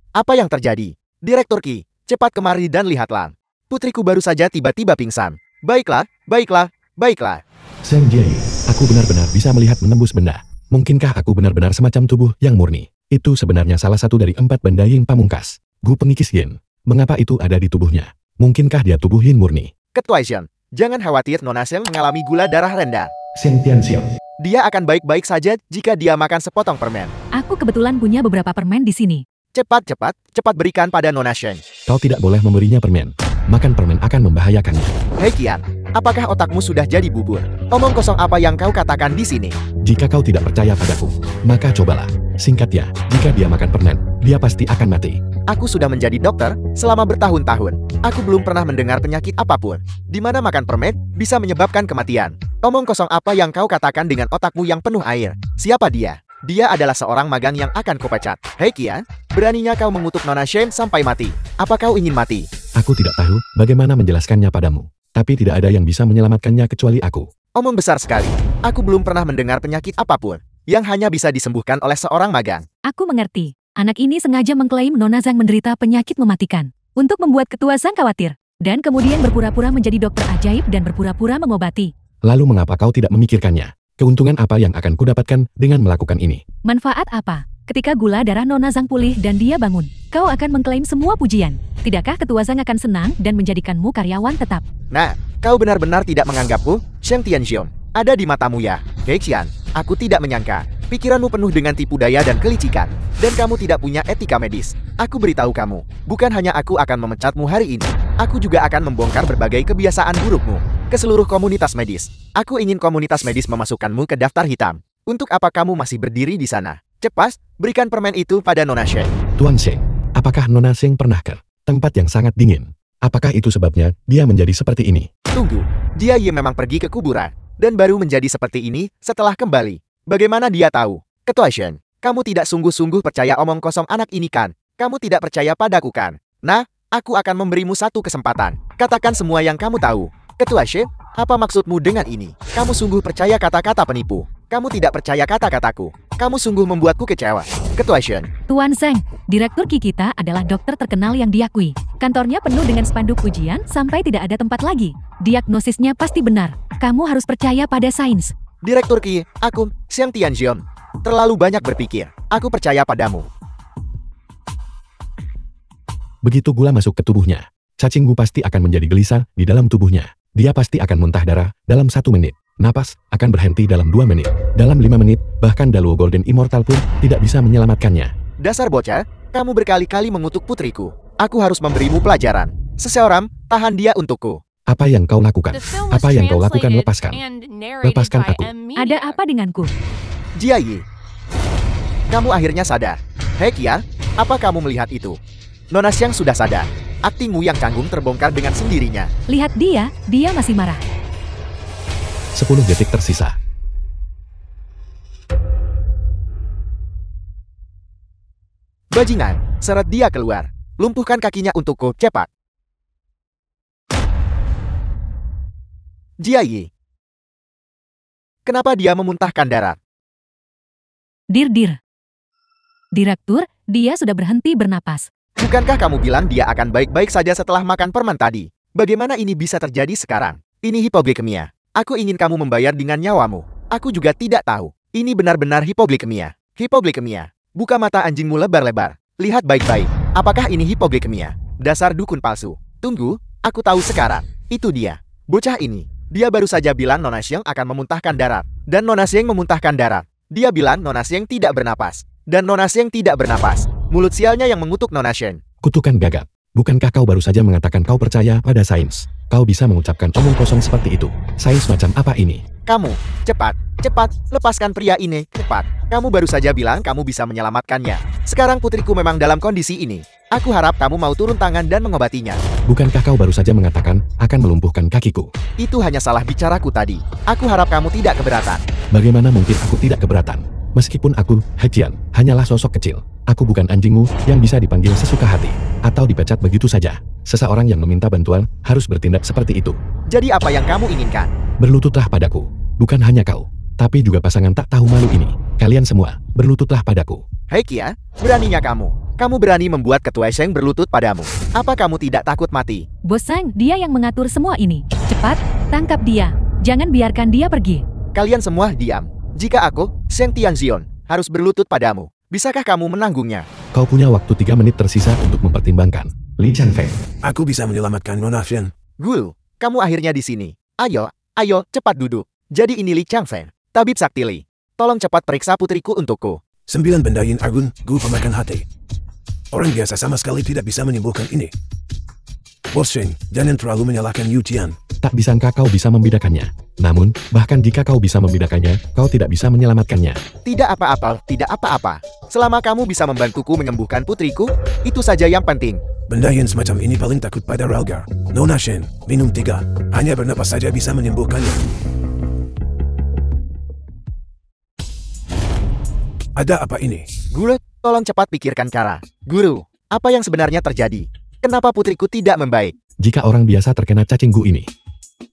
Apa yang terjadi? Direktur Qi, cepat kemari dan lihatlah. Putriku baru saja tiba-tiba pingsan. Baiklah, baiklah, baiklah. Zheng Jie, aku benar-benar bisa melihat menembus benda. Mungkinkah aku benar-benar semacam tubuh yang murni? Itu sebenarnya salah satu dari 4 benda Yin pamungkas. Gu pengikis Yin. Mengapa itu ada di tubuhnya? Mungkinkah dia tubuh Yin murni? Ketua Shen, jangan khawatir Nona Sheng mengalami gula darah rendah. Zheng Tianxiao. Dia akan baik-baik saja jika dia makan sepotong permen. Aku kebetulan punya beberapa permen di sini. Cepat berikan pada Nona Sheng. Kau tidak boleh memberinya permen. Makan permen akan membahayakannya. Hei Qian, apakah otakmu sudah jadi bubur? Omong kosong apa yang kau katakan di sini? Jika kau tidak percaya padaku, maka cobalah. Singkatnya, jika dia makan permen, dia pasti akan mati. Aku sudah menjadi dokter selama bertahun-tahun. Aku belum pernah mendengar penyakit apapun, di mana makan permen bisa menyebabkan kematian. Omong kosong apa yang kau katakan dengan otakmu yang penuh air? Siapa dia? Dia adalah seorang magang yang akan kupecat. Hei Qian, beraninya kau mengutuk Nona Sheng sampai mati. Apa kau ingin mati? Aku tidak tahu bagaimana menjelaskannya padamu. Tapi tidak ada yang bisa menyelamatkannya kecuali aku. Omong besar sekali. Aku belum pernah mendengar penyakit apapun yang hanya bisa disembuhkan oleh seorang magang. Aku mengerti. Anak ini sengaja mengklaim Nona Zhang menderita penyakit mematikan. Untuk membuat ketua Zhang khawatir. Dan kemudian berpura-pura menjadi dokter ajaib dan berpura-pura mengobati. Lalu mengapa kau tidak memikirkannya? Keuntungan apa yang akan kudapatkan dengan melakukan ini? Manfaat apa? Ketika gula darah Nona Zhang pulih dan dia bangun, kau akan mengklaim semua pujian. Tidakkah ketua Zhang akan senang dan menjadikanmu karyawan tetap? Nah, kau benar-benar tidak menganggapku, Sheng Tianxiong. Ada di matamu ya, Hei Qian. Aku tidak menyangka. Pikiranmu penuh dengan tipu daya dan kelicikan. Dan kamu tidak punya etika medis. Aku beritahu kamu, bukan hanya aku akan memecatmu hari ini. Aku juga akan membongkar berbagai kebiasaan burukmu ke seluruh komunitas medis. Aku ingin komunitas medis memasukkanmu ke daftar hitam. Untuk apa kamu masih berdiri di sana? Cepat, berikan permen itu pada Nona Sheng. Tuan Sheng, apakah Nona Sheng pernah ke tempat yang sangat dingin? Apakah itu sebabnya dia menjadi seperti ini? Tunggu, dia memang pergi ke kuburan dan baru menjadi seperti ini setelah kembali. Bagaimana dia tahu? Ketua Shen, kamu tidak sungguh-sungguh percaya omong kosong anak ini kan? Kamu tidak percaya padaku kan? Nah, aku akan memberimu satu kesempatan. Katakan semua yang kamu tahu. Ketua Shen, apa maksudmu dengan ini? Kamu sungguh percaya kata-kata penipu? Kamu tidak percaya kata-kataku? Kamu sungguh membuatku kecewa. Ketua Shen. Tuan Zheng, Direktur Qi kita adalah dokter terkenal yang diakui. Kantornya penuh dengan spanduk pujian sampai tidak ada tempat lagi. Diagnosisnya pasti benar. Kamu harus percaya pada sains. Direktur Qi, aku, Sheng Tianxiong. Terlalu banyak berpikir. Aku percaya padamu. Begitu gula masuk ke tubuhnya, cacing Gu pasti akan menjadi gelisah di dalam tubuhnya. Dia pasti akan muntah darah dalam 1 menit. Napas akan berhenti dalam 2 menit. Dalam 5 menit, bahkan Daluo Golden Immortal pun tidak bisa menyelamatkannya. Dasar bocah, kamu berkali-kali mengutuk putriku. Aku harus memberimu pelajaran. Seseorang, tahan dia untukku. Apa yang kau lakukan? Apa yang kau lakukan? Lepaskan. Lepaskan aku. Ada apa denganku? Jia Yi, kamu akhirnya sadar. Hei Qian, apa kamu melihat itu? Nona Sheng sudah sadar. Aktingmu yang canggung terbongkar dengan sendirinya. Lihat dia masih marah. 10 detik tersisa. Bajingan, seret dia keluar. Lumpuhkan kakinya untukku, cepat. Jia Yi. Kenapa dia memuntahkan darah? Dir. Direktur, dia sudah berhenti bernapas. Bukankah kamu bilang dia akan baik-baik saja setelah makan permen tadi? Bagaimana ini bisa terjadi sekarang? Ini hipoglikemia. Aku ingin kamu membayar dengan nyawamu. Aku juga tidak tahu. Ini benar-benar hipoglikemia. Hipoglikemia. Buka mata anjingmu lebar-lebar. Lihat baik-baik. Apakah ini hipoglikemia? Dasar dukun palsu. Tunggu, aku tahu sekarang. Itu dia. Bocah ini. Dia baru saja bilang Nona Sheng akan memuntahkan darah. Dan Nona Sheng memuntahkan darah. Dia bilang Nona Sheng tidak bernapas. Dan Nona Sheng tidak bernapas. Mulut sialnya yang mengutuk Nona Sheng. Kutukan gagap. Bukankah kau baru saja mengatakan kau percaya pada sains? Kau bisa mengucapkan omong kosong seperti itu. Sains macam apa ini? Kamu, cepat, lepaskan pria ini, cepat. Kamu baru saja bilang kamu bisa menyelamatkannya. Sekarang putriku memang dalam kondisi ini. Aku harap kamu mau turun tangan dan mengobatinya. Bukankah kau baru saja mengatakan akan melumpuhkan kakiku? Itu hanya salah bicaraku tadi. Aku harap kamu tidak keberatan. Bagaimana mungkin aku tidak keberatan? Meskipun aku, Hetian, hanyalah sosok kecil. Aku bukan anjingmu yang bisa dipanggil sesuka hati. Atau dipecat begitu saja. Seseorang yang meminta bantuan harus bertindak seperti itu. Jadi apa yang kamu inginkan? Berlututlah padaku. Bukan hanya kau, tapi juga pasangan tak tahu malu ini. Kalian semua, berlututlah padaku. Hei Qian, beraninya kamu. Kamu berani membuat Ketua Sheng berlutut padamu. Apa kamu tidak takut mati? Bos Zhang, dia yang mengatur semua ini. Cepat, tangkap dia. Jangan biarkan dia pergi. Kalian semua diam. Jika aku, Sheng Tianxion, harus berlutut padamu, bisakah kamu menanggungnya? Kau punya waktu 3 menit tersisa untuk mempertimbangkan. Li Changfeng. Aku bisa menyelamatkan Nona Shen. Guru, kamu akhirnya di sini. Ayo, cepat duduk. Jadi ini Li Changfeng, tabib sakti Li. Tolong cepat periksa putriku untukku. 9 benda yin agung, guru pemakan hati. Orang biasa sama sekali tidak bisa menimbulkan ini. Bos Sheng, jangan terlalu menyalahkan Yu Tian. Tak disangka kau bisa membedakannya. Namun, bahkan jika kau bisa membedakannya, kau tidak bisa menyelamatkannya. Tidak apa-apa. Selama kamu bisa membantuku menyembuhkan putriku, itu saja yang penting. Benda yin semacam ini paling takut pada Ralgar. Nona Shen, minum 3. Hanya bernapas saja bisa menyembuhkannya. Ada apa ini? Guru, tolong cepat pikirkan cara. Guru, apa yang sebenarnya terjadi? Kenapa putriku tidak membaik? Jika orang biasa terkena cacing gu ini,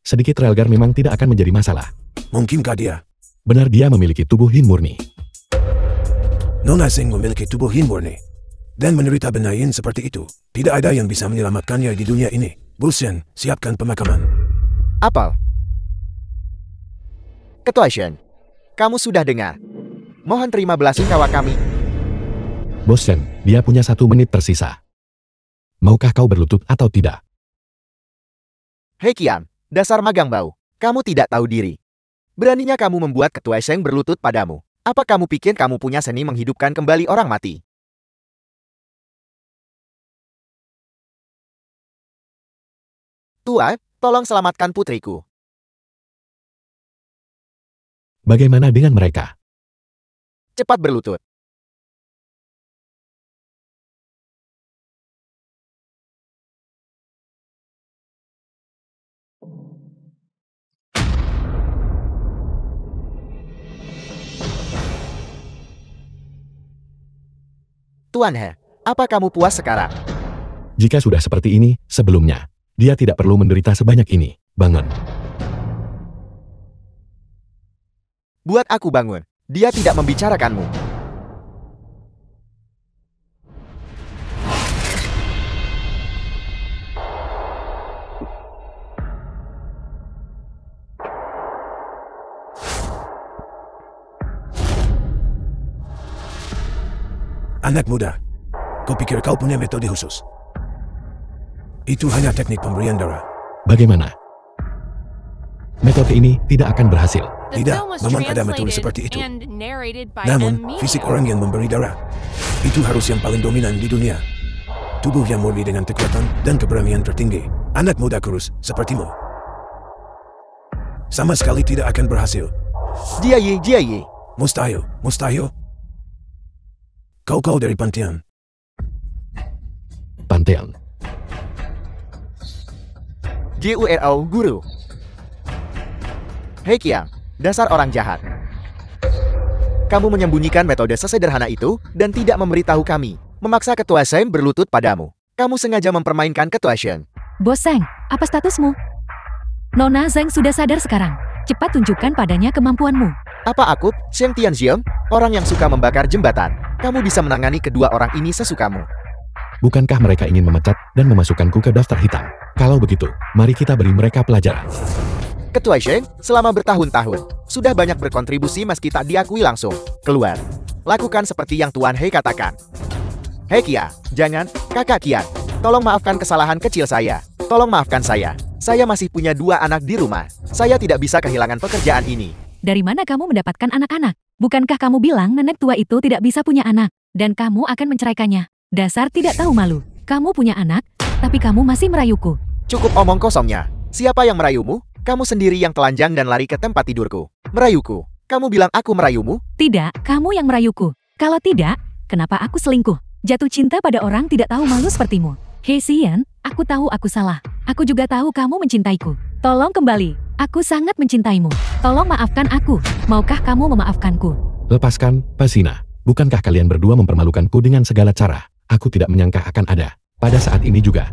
sedikit relgar memang tidak akan menjadi masalah. Mungkinkah dia? Benar dia memiliki tubuh yin murni. Nona Seng memiliki tubuh yin murni. Dan menderita benda yin seperti itu. Tidak ada yang bisa menyelamatkannya di dunia ini. Bulshen, siapkan pemakaman. Apel. Ketua Shen, kamu sudah dengar. Mohon terima belasungkawa kami. Bos Shen, dia punya 1 menit tersisa. Maukah kau berlutut atau tidak? Hei Qian, dasar magang bau. Kamu tidak tahu diri. Beraninya kamu membuat Ketua Sheng berlutut padamu. Apa kamu pikir kamu punya seni menghidupkan kembali orang mati? Tua, tolong selamatkan putriku. Bagaimana dengan mereka? Cepat berlutut. Tuan He, apa kamu puas sekarang? Jika sudah seperti ini, sebelumnya, dia tidak perlu menderita sebanyak ini. Bangun. Buat aku bangun. Dia tidak membicarakanmu. Anak muda, kau pikir kau punya metode khusus? Itu hanya teknik pemberian darah. Bagaimana? Metode ini tidak akan berhasil. Tidak, memang ada metode seperti itu. Namun, fisik orang yang memberi darah, itu harus yang paling dominan di dunia. Tubuh yang murni dengan kekuatan dan keberanian tertinggi. Anak muda kurus, sepertimu. Sama sekali tidak akan berhasil. Jia Yi. Mustahil. Kau dari Pantean. Pantean. GURO, guru. Hei Qiang, dasar orang jahat. Kamu menyembunyikan metode sesederhana itu dan tidak memberitahu kami. Memaksa Ketua Sheng berlutut padamu. Kamu sengaja mempermainkan Ketua Sheng. Bos Zhang, apa statusmu? Nona Zhang sudah sadar sekarang. Cepat tunjukkan padanya kemampuanmu. Apa aku, Sheng Tianxiong, orang yang suka membakar jembatan? Kamu bisa menangani kedua orang ini sesukamu. Bukankah mereka ingin memecat dan memasukkanku ke daftar hitam? Kalau begitu, mari kita beri mereka pelajaran. Ketua Sheng, selama bertahun-tahun, sudah banyak berkontribusi meski tak diakui langsung. Keluar. Lakukan seperti yang Tuan Hei katakan. Hei Kia, jangan, Kakak Qian. Tolong maafkan kesalahan kecil saya. Tolong maafkan saya. Saya masih punya 2 anak di rumah. Saya tidak bisa kehilangan pekerjaan ini. Dari mana kamu mendapatkan anak-anak? Bukankah kamu bilang nenek tua itu tidak bisa punya anak, dan kamu akan menceraikannya? Dasar tidak tahu malu. Kamu punya anak, tapi kamu masih merayuku. Cukup omong kosongnya. Siapa yang merayumu? Kamu sendiri yang telanjang dan lari ke tempat tidurku. Merayuku. Kamu bilang aku merayumu? Tidak, kamu yang merayuku. Kalau tidak, kenapa aku selingkuh? Jatuh cinta pada orang tidak tahu malu sepertimu. Hei Xian, aku tahu aku salah. Aku juga tahu kamu mencintaiku. Tolong kembali. Aku sangat mencintaimu. Tolong maafkan aku. Maukah kamu memaafkanku? Lepaskan, Pasina. Bukankah kalian berdua mempermalukanku dengan segala cara? Aku tidak menyangka akan ada. Pada saat ini juga.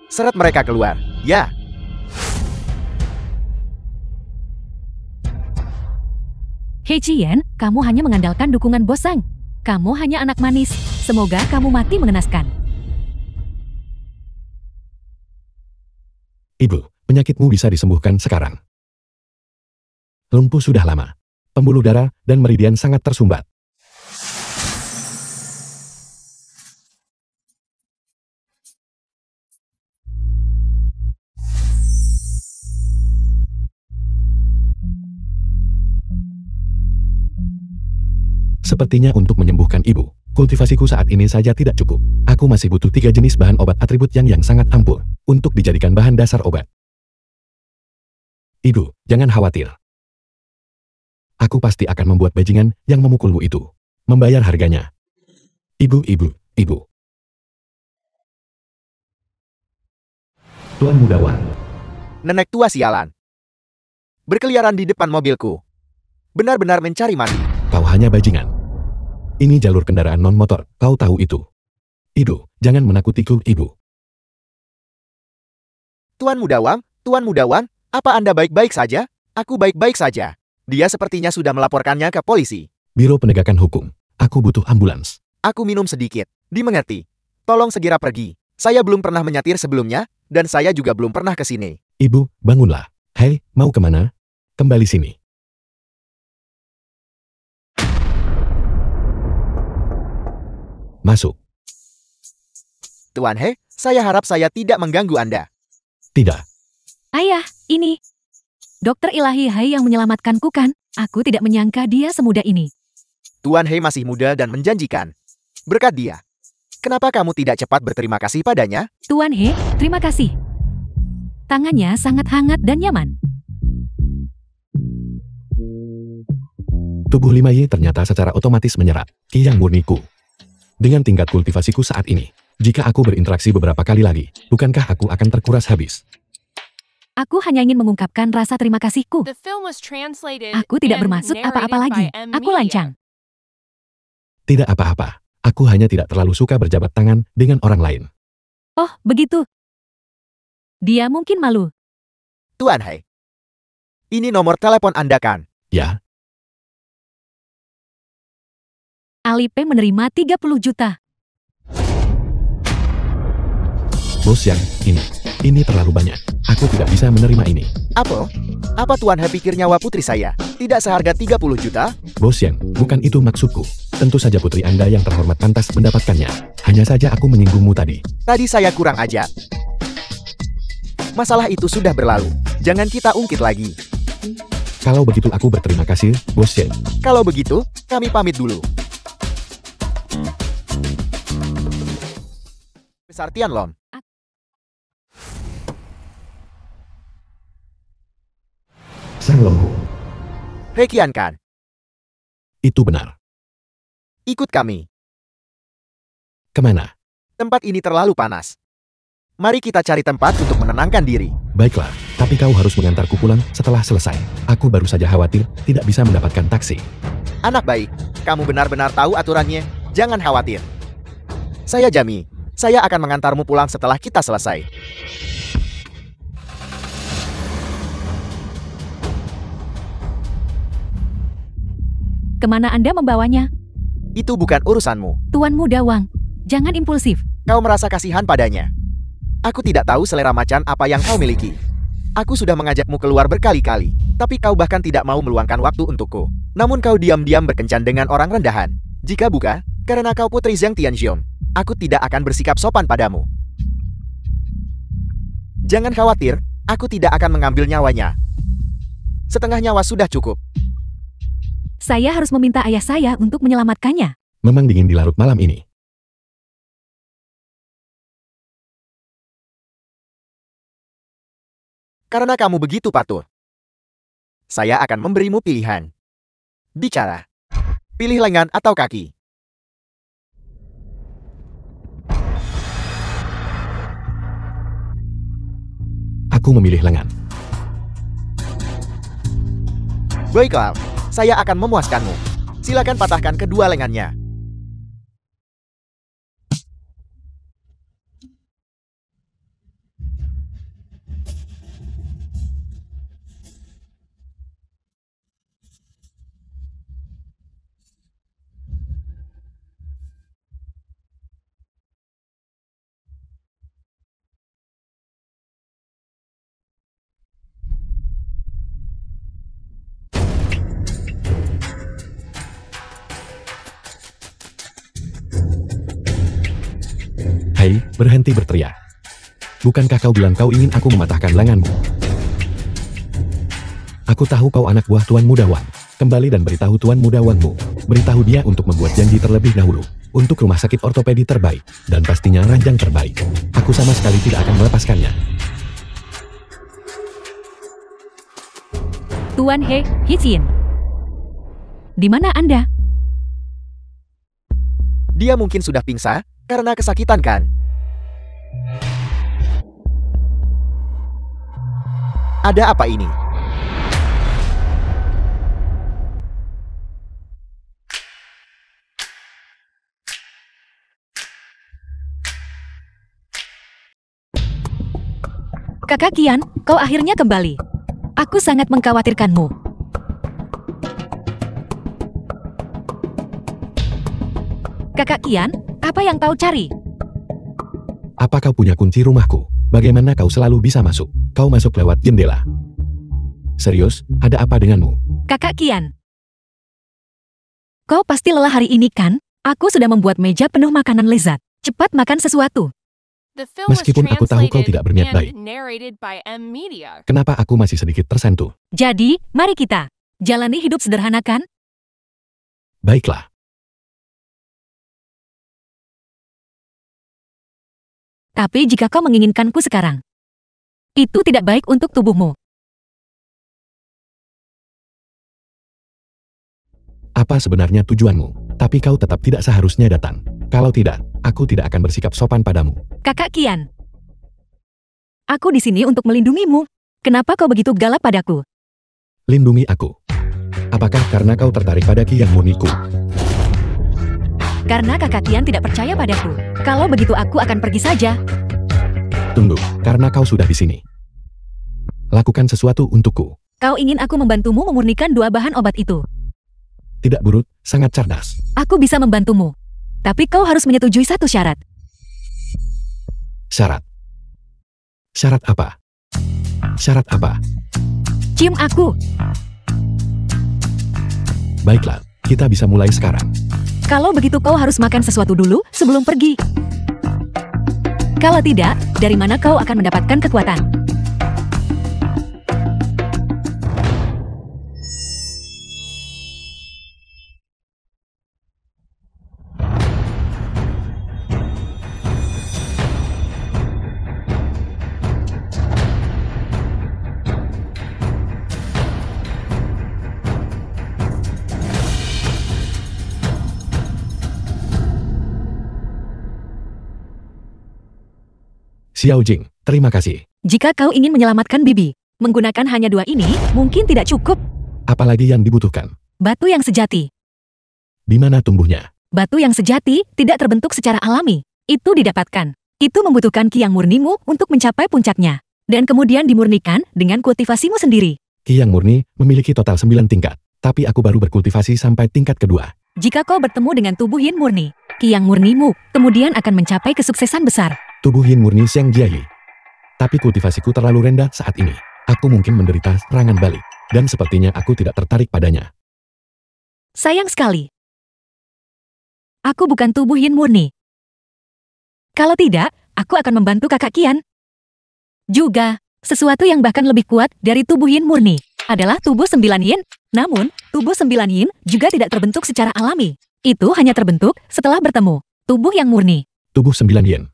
Seret mereka keluar. Ya. Hei Qian, kamu hanya mengandalkan dukungan Bos Zhang. Kamu hanya anak manis. Semoga kamu mati mengenaskan. Ibu, penyakitmu bisa disembuhkan sekarang. Lumpuh sudah lama. Pembuluh darah dan meridian sangat tersumbat. Sepertinya untuk menyembuhkan ibu, kultivasiku saat ini saja tidak cukup. Aku masih butuh 3 jenis bahan obat atribut yang sangat ampuh untuk dijadikan bahan dasar obat. Ibu, jangan khawatir. Aku pasti akan membuat bajingan yang memukulmu itu membayar harganya. Ibu. Tuan Muda Wan. Nenek tua sialan. Berkeliaran di depan mobilku. Benar-benar mencari mati. Kau hanya bajingan. Ini jalur kendaraan non-motor, kau tahu itu. Ibu, jangan menakutiku, Ibu. Tuan Muda Wan, apa Anda baik-baik saja? Aku baik-baik saja. Dia sepertinya sudah melaporkannya ke polisi. Biro Penegakan Hukum, aku butuh ambulans. Aku minum sedikit. Dimengerti. Tolong segera pergi. Saya belum pernah menyetir sebelumnya, dan saya juga belum pernah ke sini. Ibu, bangunlah. Hei, mau kemana? Kembali sini. Masuk. Tuan He, saya harap saya tidak mengganggu Anda. Tidak. Ayah, ini. Dokter Ilahi Hai yang menyelamatkanku kan? Aku tidak menyangka dia semudah ini. Tuan He masih muda dan menjanjikan. Berkat dia. Kenapa kamu tidak cepat berterima kasih padanya? Tuan He, terima kasih. Tangannya sangat hangat dan nyaman. Tubuh 5Y ternyata secara otomatis menyerap ki yang murniku. Dengan tingkat kultivasiku saat ini, jika aku berinteraksi beberapa kali lagi, bukankah aku akan terkuras habis? Aku hanya ingin mengungkapkan rasa terima kasihku. Aku tidak bermaksud apa-apa lagi. Aku lancang. Tidak apa-apa. Aku hanya tidak terlalu suka berjabat tangan dengan orang lain. Oh, begitu. Dia mungkin malu. Tuan He. Ini nomor telepon Anda kan? Ya, Alipay menerima 30 juta. bos yang ini terlalu banyak. Aku tidak bisa menerima ini. Apa? Apa Tuan He pikir nyawa putri saya tidak seharga 30 juta? Bos yang, bukan itu maksudku. Tentu saja putri Anda yang terhormat pantas mendapatkannya. Hanya saja aku menyinggungmu tadi. Tadi saya kurang ajar. Masalah itu sudah berlalu. Jangan kita ungkit lagi. Kalau begitu aku berterima kasih, Bos Yang. Kalau begitu, kami pamit dulu. Besar Tianlong. Sang Longhu. He Qian kan? Itu benar. Ikut kami. Kemana? Tempat ini terlalu panas. Mari kita cari tempat untuk menenangkan diri. Baiklah, tapi kau harus mengantarku pulang setelah selesai. Aku baru saja khawatir tidak bisa mendapatkan taksi. Anak baik, kamu benar-benar tahu aturannya. Jangan khawatir. Saya Jami. Saya akan mengantarmu pulang setelah kita selesai. Kemana Anda membawanya? Itu bukan urusanmu. Tuan Muda Wang, jangan impulsif. Kau merasa kasihan padanya. Aku tidak tahu selera macan apa yang kau miliki. Aku sudah mengajakmu keluar berkali-kali, tapi kau bahkan tidak mau meluangkan waktu untukku. Namun kau diam-diam berkencan dengan orang rendahan. Jika bukan, karena kau putri Zhang Tianxiong, aku tidak akan bersikap sopan padamu. Jangan khawatir, aku tidak akan mengambil nyawanya. Setengah nyawa sudah cukup. Saya harus meminta ayah saya untuk menyelamatkannya. Memang dingin di larut malam ini. Karena kamu begitu patuh, saya akan memberimu pilihan. Bicara. Pilih lengan atau kaki. Aku memilih lengan. Baiklah, saya akan memuaskanmu. Silakan patahkan kedua lengannya. Hei, berhenti berteriak. Bukankah kau bilang kau ingin aku mematahkan lenganmu? Aku tahu kau anak buah Tuan Muda Wang. Kembali dan beritahu Tuan Muda Wangmu. Beritahu dia untuk membuat janji terlebih dahulu. Untuk rumah sakit ortopedi terbaik. Dan pastinya ranjang terbaik. Aku sama sekali tidak akan melepaskannya. Tuan He Xin. Di mana Anda? Dia mungkin sudah pingsan karena kesakitan kan? Ada apa ini? Kakak Qian, kau akhirnya kembali. Aku sangat mengkhawatirkanmu. Kakak Qian, apa yang kau cari? Apa kau punya kunci rumahku? Bagaimana kau selalu bisa masuk? Kau masuk lewat jendela. Serius, ada apa denganmu? Kakak Qian. Kau pasti lelah hari ini kan? Aku sudah membuat meja penuh makanan lezat. Cepat makan sesuatu. Meskipun aku tahu kau tidak berniat baik. Kenapa aku masih sedikit tersentuh? Jadi, mari kita jalani hidup sederhana kan? Baiklah. Tapi jika kau menginginkanku sekarang, itu tidak baik untuk tubuhmu. Apa sebenarnya tujuanmu? Tapi kau tetap tidak seharusnya datang. Kalau tidak, aku tidak akan bersikap sopan padamu. Kakak Qian. Aku di sini untuk melindungimu. Kenapa kau begitu galak padaku? Lindungi aku. Apakah karena kau tertarik pada Ki yang murniku? Karena kakak Qian tidak percaya padaku. Kalau begitu aku akan pergi saja. Tunggu, karena kau sudah di sini. Lakukan sesuatu untukku. Kau ingin aku membantumu memurnikan 2 bahan obat itu? Tidak buruk, sangat cerdas. Aku bisa membantumu. Tapi kau harus menyetujui satu syarat. Syarat? Syarat apa? Syarat apa? Cium aku. Baiklah, kita bisa mulai sekarang. Kalau begitu kau harus makan sesuatu dulu sebelum pergi. Kalau tidak, dari mana kau akan mendapatkan kekuatan? Xiao Jing, terima kasih. Jika kau ingin menyelamatkan Bibi, menggunakan hanya 2 ini, mungkin tidak cukup. Apalagi yang dibutuhkan? Batu yang sejati. Di mana tumbuhnya? Batu yang sejati tidak terbentuk secara alami. Itu didapatkan. Itu membutuhkan ki yang murnimu untuk mencapai puncaknya. Dan kemudian dimurnikan dengan kultivasimu sendiri. Ki yang murni memiliki total 9 tingkat. Tapi aku baru berkultivasi sampai tingkat kedua. Jika kau bertemu dengan tubuh yin murni, ki yang murnimu kemudian akan mencapai kesuksesan besar. Tubuh yin murni Xiang Jiayi. Tapi kultivasiku terlalu rendah saat ini. Aku mungkin menderita serangan balik. Dan sepertinya aku tidak tertarik padanya. Sayang sekali. Aku bukan tubuh yin murni. Kalau tidak, aku akan membantu kakak Qian. Juga, sesuatu yang bahkan lebih kuat dari tubuh yin murni adalah tubuh 9 yin. Namun, tubuh 9 yin juga tidak terbentuk secara alami. Itu hanya terbentuk setelah bertemu tubuh yang murni. Tubuh 9 yin.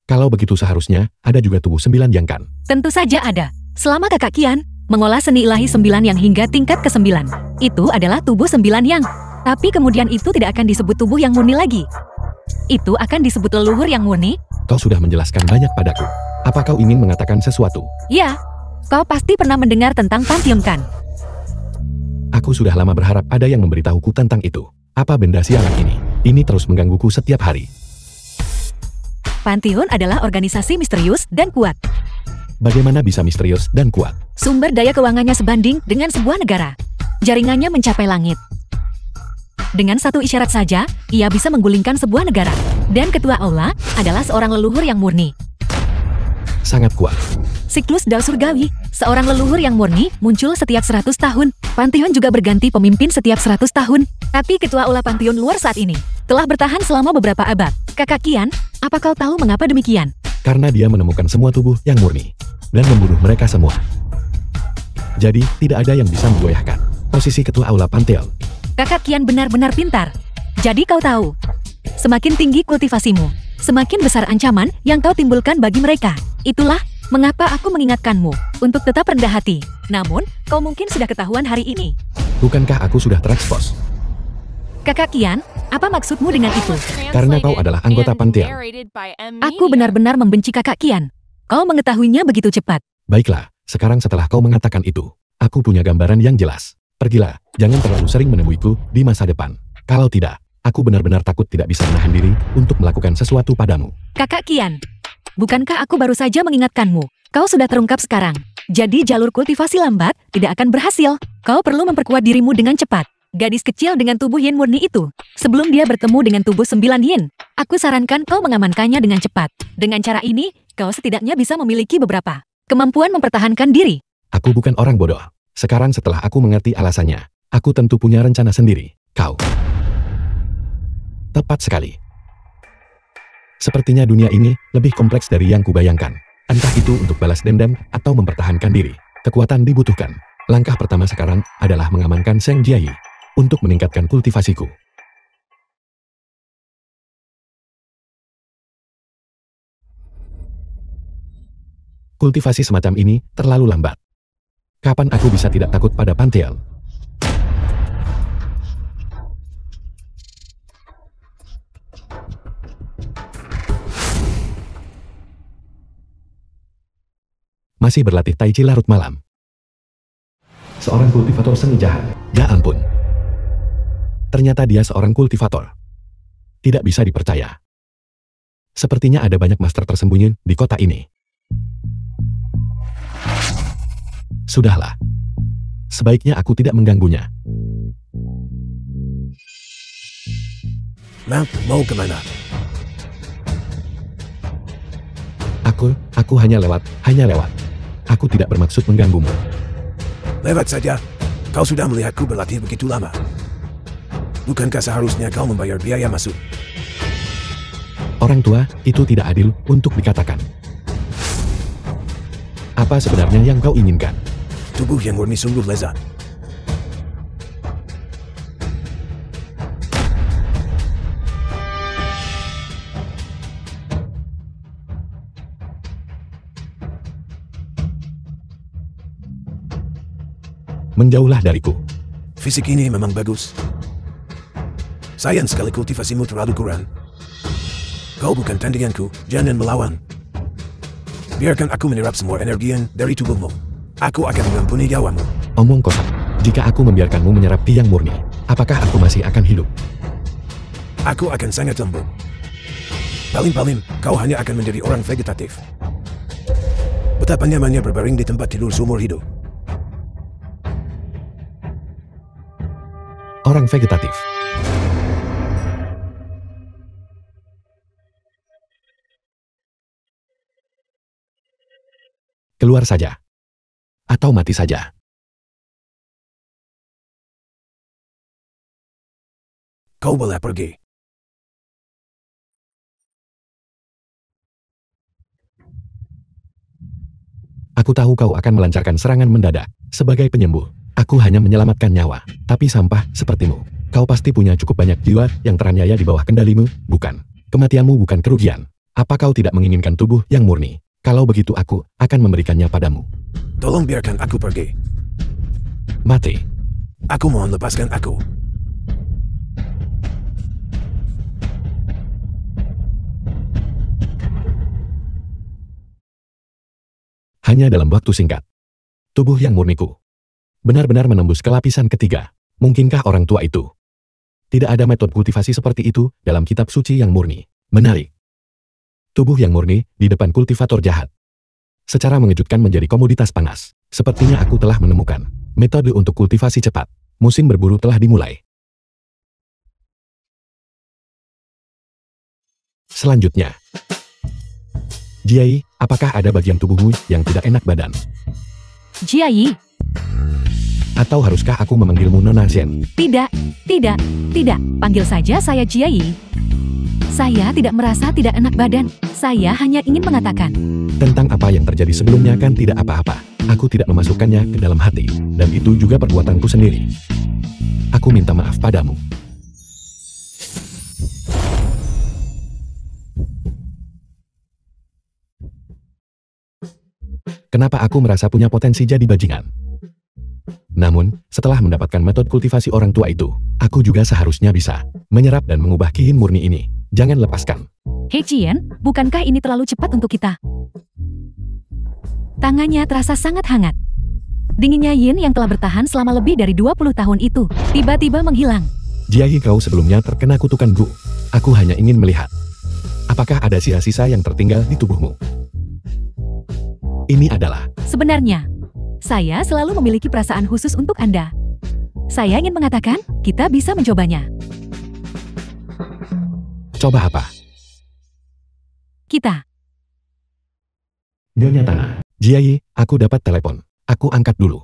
Kalau begitu seharusnya, ada juga tubuh 9 yang kan? Tentu saja ada. Selama kakak Qian mengolah seni ilahi 9 yang hingga tingkat ke-9. Itu adalah tubuh 9 yang. Tapi kemudian itu tidak akan disebut tubuh yang murni lagi. Itu akan disebut leluhur yang murni. Kau sudah menjelaskan banyak padaku. Apa kau ingin mengatakan sesuatu? Ya, kau pasti pernah mendengar tentang Pantheon kan? Aku sudah lama berharap ada yang memberitahuku tentang itu. Apa benda sialan ini? Ini terus menggangguku setiap hari. Pantheon adalah organisasi misterius dan kuat. Bagaimana bisa misterius dan kuat? Sumber daya keuangannya sebanding dengan sebuah negara. Jaringannya mencapai langit. Dengan satu isyarat saja, ia bisa menggulingkan sebuah negara. Dan ketua aula adalah seorang leluhur yang murni. Sangat kuat. Siklus Dao Surgawi, seorang leluhur yang murni muncul setiap 100 tahun. Pantheon juga berganti pemimpin setiap 100 tahun. Tapi ketua aula Pantheon luar saat ini telah bertahan selama beberapa abad. Kakak Qian, Apa kau tahu mengapa demikian? Karena dia menemukan semua tubuh yang murni dan membunuh mereka semua. Jadi, tidak ada yang bisa menggoyahkan posisi ketua Aula Pantheon. Kakak Qian benar-benar pintar. Jadi kau tahu, semakin tinggi kultivasimu, semakin besar ancaman yang kau timbulkan bagi mereka. Itulah mengapa aku mengingatkanmu untuk tetap rendah hati. Namun, kau mungkin sudah ketahuan hari ini. Bukankah aku sudah terekspos? Kakak Qian, apa maksudmu dengan itu? Karena kau adalah anggota Pantheon. Aku benar-benar membenci Kakak Qian. Kau mengetahuinya begitu cepat. Baiklah, sekarang setelah kau mengatakan itu, aku punya gambaran yang jelas. Pergilah, jangan terlalu sering menemuiku di masa depan. Kalau tidak, aku benar-benar takut tidak bisa menahan diri untuk melakukan sesuatu padamu. Kakak Qian, bukankah aku baru saja mengingatkanmu? Kau sudah terungkap sekarang. Jadi jalur kultivasi lambat tidak akan berhasil. Kau perlu memperkuat dirimu dengan cepat. Gadis kecil dengan tubuh yin murni itu, sebelum dia bertemu dengan tubuh 9 yin, aku sarankan kau mengamankannya dengan cepat. Dengan cara ini, kau setidaknya bisa memiliki beberapa kemampuan mempertahankan diri. Aku bukan orang bodoh. Sekarang setelah aku mengerti alasannya, aku tentu punya rencana sendiri. Kau. Tepat sekali. Sepertinya dunia ini lebih kompleks dari yang kubayangkan. Entah itu untuk balas dendam atau mempertahankan diri. Kekuatan dibutuhkan. Langkah pertama sekarang adalah mengamankan Zheng Jiayi untuk meningkatkan kultivasiku. Kultivasi semacam ini terlalu lambat. Kapan aku bisa tidak takut pada Pantheon? Masih berlatih Tai Chi larut malam. Seorang kultivator seni jahat. Ya ampun. Ternyata dia seorang kultivator. Tidak bisa dipercaya. Sepertinya ada banyak master tersembunyi di kota ini. Sudahlah. Sebaiknya aku tidak mengganggunya. Mau kemana? Aku hanya lewat. Aku tidak bermaksud mengganggumu. Lewat saja. Kau sudah melihatku berlatih begitu lama. Bukankah seharusnya kau membayar biaya masuk? Orang tua, itu tidak adil untuk dikatakan. Apa sebenarnya yang kau inginkan? Tubuh yang murni sungguh lezat. Menjauhlah dariku. Fisik ini memang bagus. Sayang sekali kultivasimu terlalu kurang. Kau bukan tandinganku, jangan melawan. Biarkan aku menyerap semua energi dari tubuhmu. Aku akan mengampuni nyawamu. Omong kosong. Jika aku membiarkanmu menyerap ki yang murni, apakah aku masih akan hidup? Aku akan sangat lembut. Paling-paling, kau hanya akan menjadi orang vegetatif. Betapa nyamannya berbaring di tempat tidur seumur hidup. Orang vegetatif. Keluar saja. Atau mati saja. Kau boleh pergi. Aku tahu kau akan melancarkan serangan mendadak. Sebagai penyembuh, aku hanya menyelamatkan nyawa. Tapi sampah sepertimu. Kau pasti punya cukup banyak jiwa yang teraniaya di bawah kendalimu, bukan? Kematianmu bukan kerugian. Apa kau tidak menginginkan tubuh yang murni? Kalau begitu aku akan memberikannya padamu. Tolong biarkan aku pergi. Mati. Aku mohon lepaskan aku. Hanya dalam waktu singkat. Tubuh yang murniku benar-benar menembus ke lapisan ketiga. Mungkinkah orang tua itu? Tidak ada metode kultivasi seperti itu dalam kitab suci yang murni. Menarik. Tubuh yang murni di depan kultivator jahat. Secara mengejutkan menjadi komoditas panas. Sepertinya aku telah menemukan metode untuk kultivasi cepat. Musim berburu telah dimulai. Selanjutnya. Jiayi, apakah ada bagian tubuhmu yang tidak enak badan? Jiayi. Atau haruskah aku memanggilmu Nona Zhen? Tidak. Panggil saja saya Jiayi. Saya tidak merasa tidak enak badan. Saya hanya ingin mengatakan. Tentang apa yang terjadi sebelumnya kan tidak apa-apa. Aku tidak memasukkannya ke dalam hati. Dan itu juga perbuatanku sendiri. Aku minta maaf padamu. Kenapa aku merasa punya potensi jadi bajingan? Namun, setelah mendapatkan metode kultivasi orang tua itu, aku juga seharusnya bisa menyerap dan mengubah ki yin murni ini. Jangan lepaskan. He Qian, bukankah ini terlalu cepat untuk kita? Tangannya terasa sangat hangat. Dinginnya Yin yang telah bertahan selama lebih dari 20 tahun itu, tiba-tiba menghilang. Jiayi, kau sebelumnya terkena kutukan Gu. Aku hanya ingin melihat. Apakah ada sisa-sisa yang tertinggal di tubuhmu? Ini adalah... Sebenarnya, saya selalu memiliki perasaan khusus untuk Anda. Saya ingin mengatakan, kita bisa mencobanya. Coba apa? Kita. Nyonya Tanah. Jiayi, aku dapat telepon. Aku angkat dulu.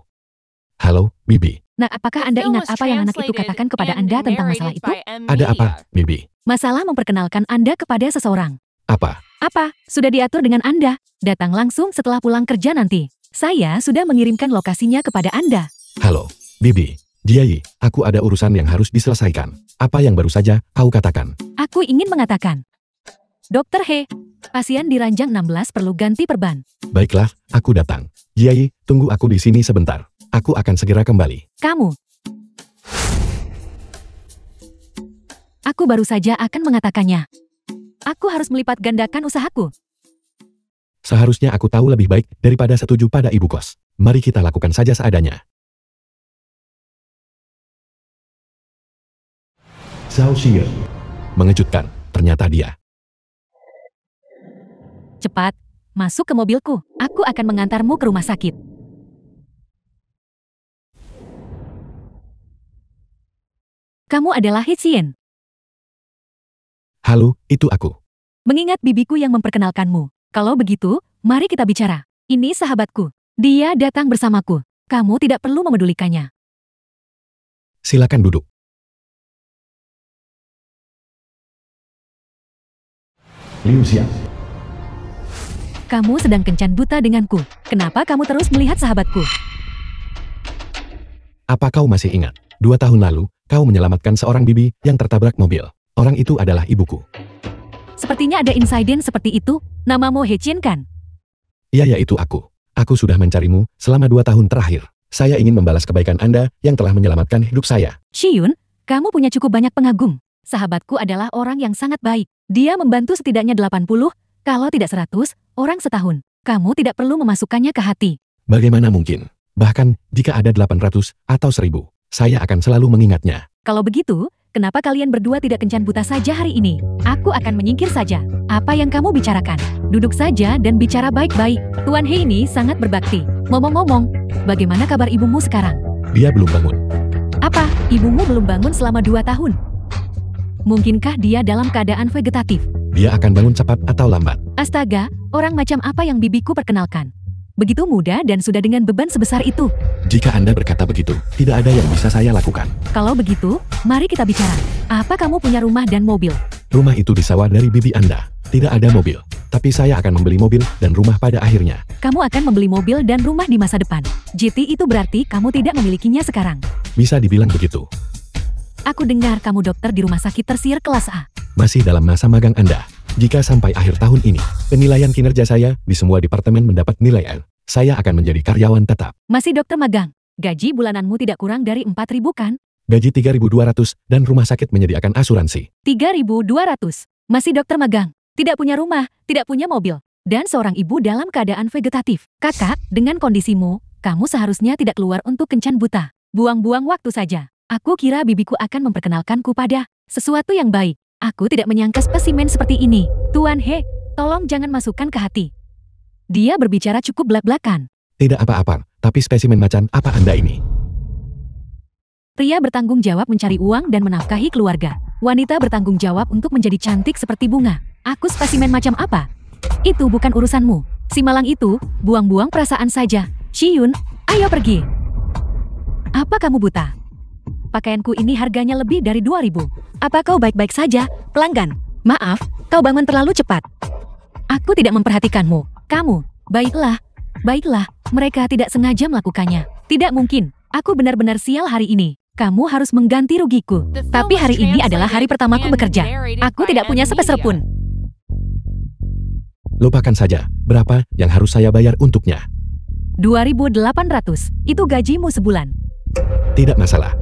Halo, Bibi. Nah, apakah Anda ingat apa yang anak itu katakan kepada Anda tentang masalah itu? Ada apa, Bibi? Masalah memperkenalkan Anda kepada seseorang. Apa? Apa? Sudah diatur dengan Anda. Datang langsung setelah pulang kerja nanti. Saya sudah mengirimkan lokasinya kepada Anda. Halo, Bibi. Jiayi, aku ada urusan yang harus diselesaikan. Apa yang baru saja kau katakan? Aku ingin mengatakan. Dokter He, pasien di ranjang 16 perlu ganti perban. Baiklah, aku datang. Jiayi, tunggu aku di sini sebentar. Aku akan segera kembali. Kamu. Aku baru saja akan mengatakannya. Aku harus melipat gandakan usahaku. Seharusnya aku tahu lebih baik daripada setuju pada ibu kos. Mari kita lakukan saja seadanya. Zhao Xie. Mengejutkan, ternyata dia. Cepat, masuk ke mobilku. Aku akan mengantarmu ke rumah sakit. Kamu adalah He Qian. Halo, itu aku. Mengingat bibiku yang memperkenalkanmu. Kalau begitu, mari kita bicara. Ini sahabatku. Dia datang bersamaku. Kamu tidak perlu memedulikannya. Silakan duduk. Liu Xiang. Kamu sedang kencan buta denganku. Kenapa kamu terus melihat sahabatku? Apa kau masih ingat? 2 tahun lalu, kau menyelamatkan seorang bibi yang tertabrak mobil. Orang itu adalah ibuku. Sepertinya ada insiden seperti itu. Namamu He Qian kan? Iya, itu aku. Aku sudah mencarimu selama 2 tahun terakhir. Saya ingin membalas kebaikan Anda yang telah menyelamatkan hidup saya. Shiyun, kamu punya cukup banyak pengagum. Sahabatku adalah orang yang sangat baik. Dia membantu setidaknya 80, kalau tidak 100, orang setahun. Kamu tidak perlu memasukkannya ke hati. Bagaimana mungkin? Bahkan, jika ada 800 atau 1000, saya akan selalu mengingatnya. Kalau begitu, kenapa kalian berdua tidak kencan buta saja hari ini? Aku akan menyingkir saja. Apa yang kamu bicarakan? Duduk saja dan bicara baik-baik. Tuan He ini sangat berbakti. Ngomong-ngomong, bagaimana kabar ibumu sekarang? Dia belum bangun. Apa? Ibumu belum bangun selama 2 tahun? Mungkinkah dia dalam keadaan vegetatif? Dia akan bangun cepat atau lambat. Astaga, orang macam apa yang bibiku perkenalkan? Begitu muda dan sudah dengan beban sebesar itu. Jika Anda berkata begitu, tidak ada yang bisa saya lakukan. Kalau begitu, mari kita bicara. Apa kamu punya rumah dan mobil? Rumah itu disewa dari bibi Anda. Tidak ada mobil. Tapi saya akan membeli mobil dan rumah pada akhirnya. Kamu akan membeli mobil dan rumah di masa depan. JT itu berarti kamu tidak memilikinya sekarang. Bisa dibilang begitu. Aku dengar kamu dokter di rumah sakit tersier kelas A. Masih dalam masa magang Anda. Jika sampai akhir tahun ini, penilaian kinerja saya di semua departemen mendapat nilai L, saya akan menjadi karyawan tetap. Masih dokter magang. Gaji bulananmu tidak kurang dari 4.000 kan? Gaji 3.200 dan rumah sakit menyediakan asuransi. 3.200. Masih dokter magang. Tidak punya rumah, tidak punya mobil. Dan seorang ibu dalam keadaan vegetatif. Kakak, dengan kondisimu, kamu seharusnya tidak keluar untuk kencan buta. Buang-buang waktu saja. Aku kira bibiku akan memperkenalkanku pada sesuatu yang baik. Aku tidak menyangka spesimen seperti ini. Tuan He, tolong jangan masukkan ke hati. Dia berbicara cukup belak-belakan. Tidak apa-apa, tapi spesimen macan apa Anda ini? Pria bertanggung jawab mencari uang dan menafkahi keluarga. Wanita bertanggung jawab untuk menjadi cantik seperti bunga. Aku spesimen macam apa? Itu bukan urusanmu. Si malang itu, buang-buang perasaan saja. Shiyun, ayo pergi. Apa kamu buta? Pakaianku ini harganya lebih dari 2.000. Apa kau baik-baik saja, pelanggan? Maaf, kau bangun terlalu cepat. Aku tidak memperhatikanmu. Kamu, baiklah, mereka tidak sengaja melakukannya. Tidak mungkin, aku benar-benar sial hari ini. Kamu harus mengganti rugiku. Tapi hari ini adalah hari pertamaku bekerja. Aku tidak punya sepeser pun. Lupakan saja, berapa yang harus saya bayar untuknya? 2.800, itu gajimu sebulan. Tidak masalah.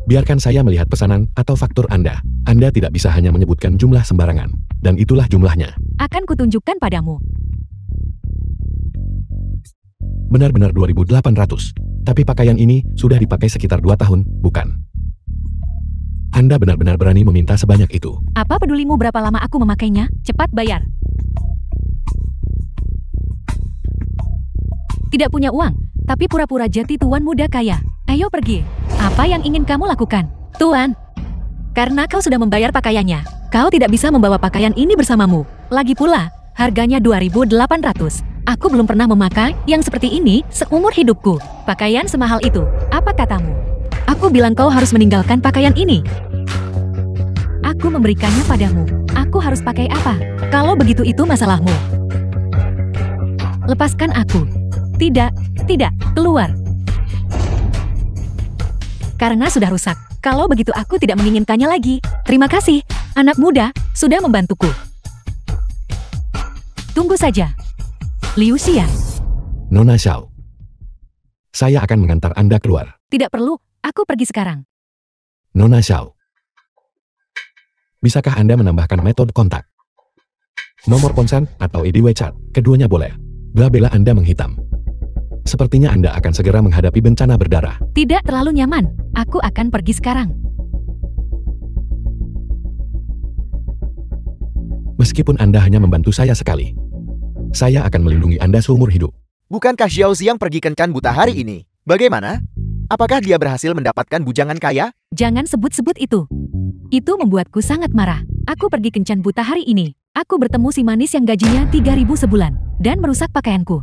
Biarkan saya melihat pesanan atau faktur Anda. Anda tidak bisa hanya menyebutkan jumlah sembarangan. Dan itulah jumlahnya. Akan kutunjukkan padamu. Benar-benar 2.800. Tapi pakaian ini sudah dipakai sekitar 2 tahun, bukan? Anda benar-benar berani meminta sebanyak itu. Apa pedulimu berapa lama aku memakainya? Cepat bayar. Tidak punya uang, tapi pura-pura jadi tuan muda kaya. Ayo pergi. Apa yang ingin kamu lakukan? Tuan, karena kau sudah membayar pakaiannya, kau tidak bisa membawa pakaian ini bersamamu. Lagi pula, harganya 2.800. Aku belum pernah memakai yang seperti ini seumur hidupku. Pakaian semahal itu, apa katamu? Aku bilang kau harus meninggalkan pakaian ini. Aku memberikannya padamu. Aku harus pakai apa? Kalau begitu itu masalahmu. Lepaskan aku. Tidak, keluar. Karena sudah rusak. Kalau begitu aku tidak menginginkannya lagi. Terima kasih, anak muda, sudah membantuku. Tunggu saja. Liu Xiang. Nona Xiao. Saya akan mengantar Anda keluar. Tidak perlu, aku pergi sekarang. Nona Xiao. Bisakah Anda menambahkan metode kontak? Nomor ponsel atau ID WeChat, keduanya boleh. Labela Anda menghitam. Sepertinya Anda akan segera menghadapi bencana berdarah. Tidak terlalu nyaman. Aku akan pergi sekarang. Meskipun Anda hanya membantu saya sekali, saya akan melindungi Anda seumur hidup. Bukankah Xiao Xiang pergi kencan buta hari ini? Bagaimana? Apakah dia berhasil mendapatkan bujangan kaya? Jangan sebut-sebut itu. Itu membuatku sangat marah. Aku pergi kencan buta hari ini. Aku bertemu si manis yang gajinya 3.000 sebulan. Dan merusak pakaianku.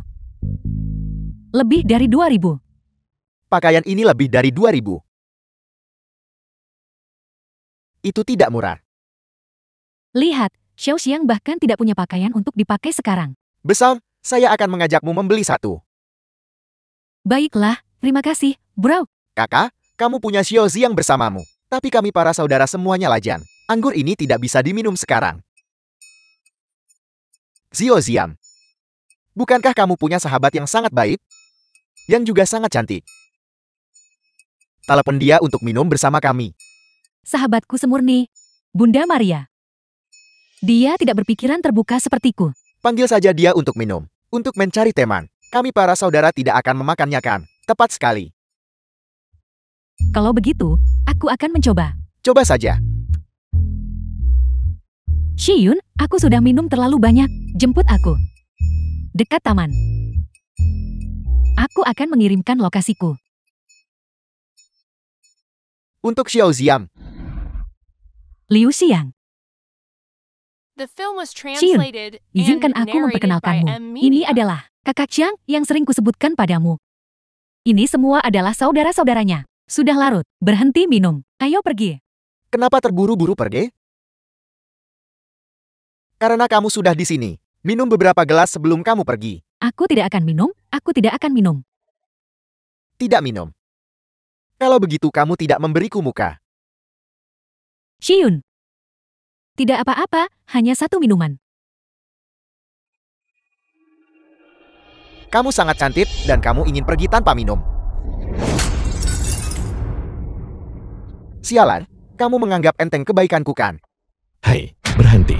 Lebih dari 2.000. Pakaian ini lebih dari 2.000. Itu tidak murah. Lihat, Xiao Xiang bahkan tidak punya pakaian untuk dipakai sekarang. Besar, saya akan mengajakmu membeli satu. Baiklah, terima kasih, bro. Kakak, kamu punya Xiao Xiang bersamamu. Tapi kami para saudara semuanya lajang. Anggur ini tidak bisa diminum sekarang. Xiao Xiang. Bukankah kamu punya sahabat yang sangat baik? Yang juga sangat cantik. Telepon dia untuk minum bersama kami. Sahabatku semurni, Bunda Maria. Dia tidak berpikiran terbuka sepertiku. Panggil saja dia untuk minum. Untuk mencari teman. Kami para saudara tidak akan memakannya kan? Tepat sekali. Kalau begitu, aku akan mencoba. Coba saja. Shiyun, aku sudah minum terlalu banyak. Jemput aku. Dekat taman. Aku akan mengirimkan lokasiku. Untuk Xiao Xiang. Liu Xiang. Shiyun, Izinkan aku memperkenalkanmu. Ini adalah kakak Xiang yang sering kusebutkan padamu. Ini semua adalah saudara-saudaranya. Sudah larut, berhenti minum. Ayo pergi. Kenapa terburu-buru pergi? Karena kamu sudah di sini. Minum beberapa gelas sebelum kamu pergi. Aku tidak akan minum, aku tidak akan minum. Tidak minum. Kalau begitu kamu tidak memberiku muka. Shiyun. Tidak apa-apa, hanya satu minuman. Kamu sangat cantik dan kamu ingin pergi tanpa minum. Sialan, kamu menganggap enteng kebaikanku kan? Hai, berhenti.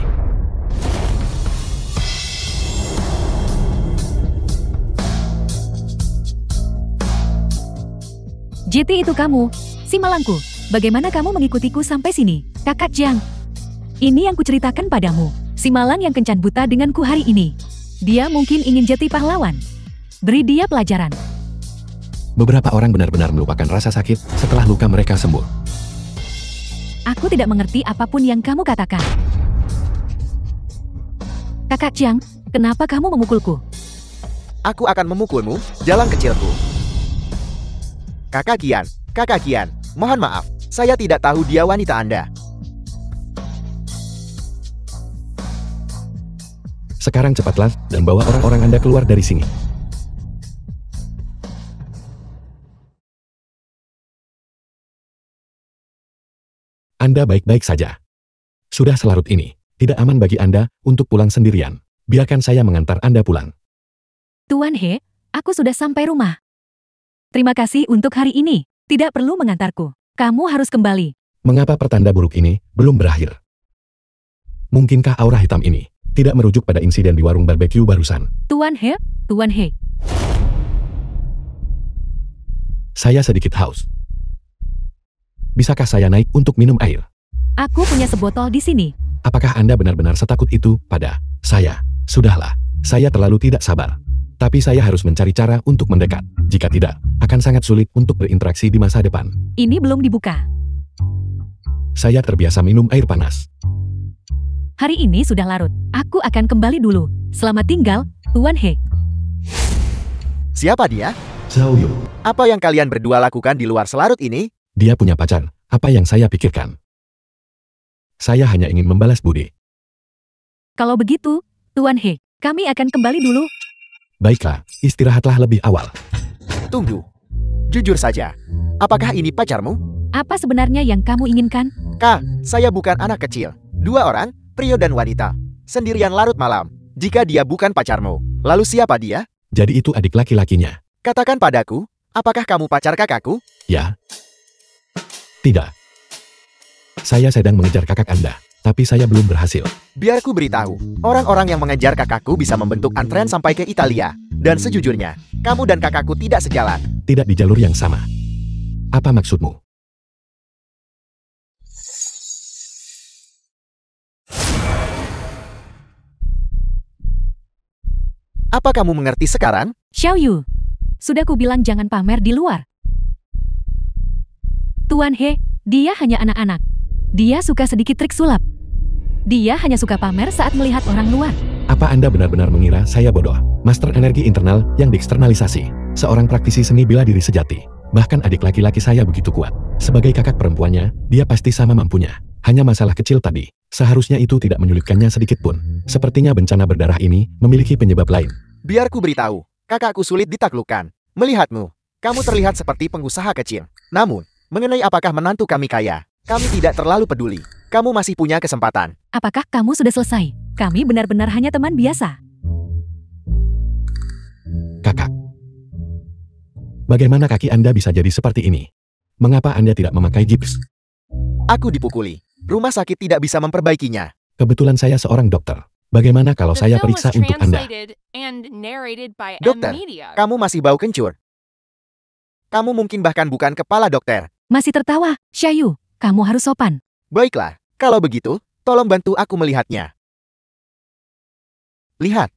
JT itu kamu, si malangku. Bagaimana kamu mengikutiku sampai sini, kakak Jiang? Ini yang kuceritakan padamu, si malang yang kencan buta denganku hari ini. Dia mungkin ingin jadi pahlawan. Beri dia pelajaran. Beberapa orang benar-benar melupakan rasa sakit setelah luka mereka sembuh. Aku tidak mengerti apapun yang kamu katakan. Kakak Jiang, kenapa kamu memukulku? Aku akan memukulmu, jalan kecilku. Kakak Kian, mohon maaf, saya tidak tahu dia wanita Anda. Sekarang cepatlah dan bawa orang-orang Anda keluar dari sini. Anda baik-baik saja. Sudah selarut ini, tidak aman bagi Anda untuk pulang sendirian. Biarkan saya mengantar Anda pulang. Tuan He, aku sudah sampai rumah. Terima kasih untuk hari ini. Tidak perlu mengantarku. Kamu harus kembali. Mengapa pertanda buruk ini belum berakhir? Mungkinkah aura hitam ini tidak merujuk pada insiden di warung barbeque barusan? Tuan He, Tuan He. Saya sedikit haus. Bisakah saya naik untuk minum air? Aku punya sebotol di sini. Apakah Anda benar-benar setakut itu pada saya? Sudahlah, saya terlalu tidak sabar. Tapi saya harus mencari cara untuk mendekat. Jika tidak, akan sangat sulit untuk berinteraksi di masa depan. Ini belum dibuka. Saya terbiasa minum air panas. Hari ini sudah larut. Aku akan kembali dulu. Selamat tinggal, Tuan He. Siapa dia? Zhao Yu. Apa yang kalian berdua lakukan di luar selarut ini? Dia punya pacar. Apa yang saya pikirkan? Saya hanya ingin membalas budi. Kalau begitu, Tuan He, kami akan kembali dulu. Baiklah, istirahatlah lebih awal. Tunggu. Jujur saja. Apakah ini pacarmu? Apa sebenarnya yang kamu inginkan? Kak, saya bukan anak kecil. 2 orang, pria dan wanita. Sendirian larut malam. Jika dia bukan pacarmu, lalu siapa dia? Jadi itu adik laki-lakinya. Katakan padaku, apakah kamu pacar kakakku? Ya. Tidak. Saya sedang mengejar kakak Anda, tapi saya belum berhasil. Biar ku beritahu, orang-orang yang mengejar kakakku bisa membentuk antrean sampai ke Italia. Dan sejujurnya, kamu dan kakakku tidak sejalan. Tidak di jalur yang sama. Apa maksudmu? Apa kamu mengerti sekarang? Xiao Yu, sudah kubilang jangan pamer di luar. Tuan He, dia hanya anak-anak. Dia suka sedikit trik sulap. Dia hanya suka pamer saat melihat orang luar. Apa Anda benar-benar mengira saya bodoh? Master energi internal yang dieksternalisasi. Seorang praktisi seni bela diri sejati. Bahkan adik laki-laki saya begitu kuat. Sebagai kakak perempuannya, dia pasti sama mampunya. Hanya masalah kecil tadi. Seharusnya itu tidak menyulitkannya sedikit pun. Sepertinya bencana berdarah ini memiliki penyebab lain. Biar ku beritahu, kakakku sulit ditaklukkan. Melihatmu, kamu terlihat seperti pengusaha kecil. Namun, mengenai apakah menantu kami kaya, kami tidak terlalu peduli. Kamu masih punya kesempatan. Apakah kamu sudah selesai? Kami benar-benar hanya teman biasa. Kakak. Bagaimana kaki Anda bisa jadi seperti ini? Mengapa Anda tidak memakai gips? Aku dipukuli. Rumah sakit tidak bisa memperbaikinya. Kebetulan saya seorang dokter. Bagaimana kalau saya periksa untuk Anda? Dokter, kamu masih bau kencur. Kamu mungkin bahkan bukan kepala dokter. Masih tertawa, Xiao Yu, kamu harus sopan. Baiklah, kalau begitu, tolong bantu aku melihatnya. Lihat.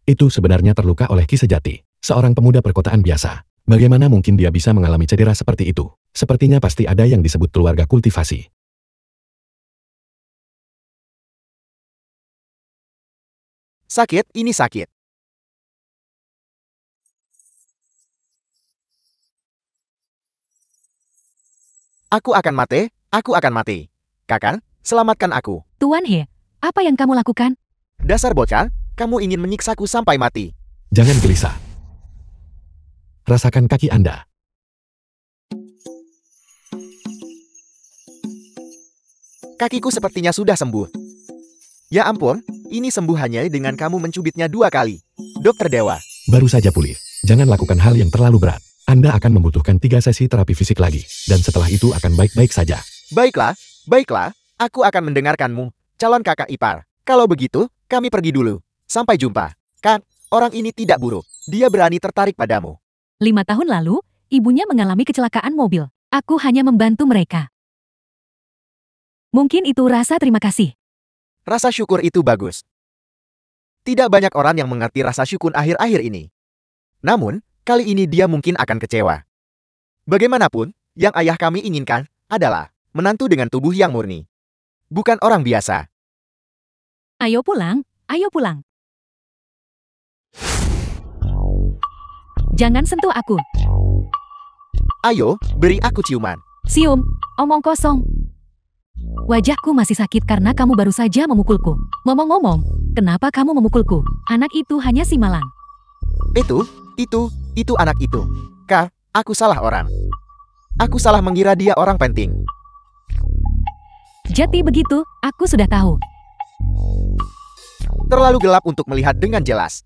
Itu sebenarnya terluka oleh Ki Sejati, seorang pemuda perkotaan biasa. Bagaimana mungkin dia bisa mengalami cedera seperti itu? Sepertinya pasti ada yang disebut keluarga kultivasi. Sakit, ini sakit. Aku akan mati, aku akan mati. Kakak, selamatkan aku. Tuan He, apa yang kamu lakukan? Dasar bocah, kamu ingin menyiksaku sampai mati. Jangan gelisah. Rasakan kaki Anda. Kakiku sepertinya sudah sembuh. Ya ampun, ini sembuh hanya dengan kamu mencubitnya 2 kali. Dokter Dewa. Baru saja pulih. Jangan lakukan hal yang terlalu berat. Anda akan membutuhkan 3 sesi terapi fisik lagi. Dan setelah itu akan baik-baik saja. Baiklah, baiklah. Aku akan mendengarkanmu, calon kakak ipar. Kalau begitu, kami pergi dulu. Sampai jumpa. Kak, orang ini tidak buruk. Dia berani tertarik padamu. 5 tahun lalu, ibunya mengalami kecelakaan mobil. Aku hanya membantu mereka. Mungkin itu rasa terima kasih. Rasa syukur itu bagus. Tidak banyak orang yang mengerti rasa syukur akhir-akhir ini. Namun, kali ini dia mungkin akan kecewa. Bagaimanapun, yang ayah kami inginkan adalah menantu dengan tubuh yang murni. Bukan orang biasa. Ayo pulang, ayo pulang. Jangan sentuh aku. Ayo, beri aku ciuman. Sium, omong kosong. Wajahku masih sakit karena kamu baru saja memukulku. Ngomong-ngomong, kenapa kamu memukulku? Anak itu hanya si malang. Itu anak itu. Kak, aku salah orang. Aku salah mengira dia orang penting. Jadi begitu, aku sudah tahu. Terlalu gelap untuk melihat dengan jelas.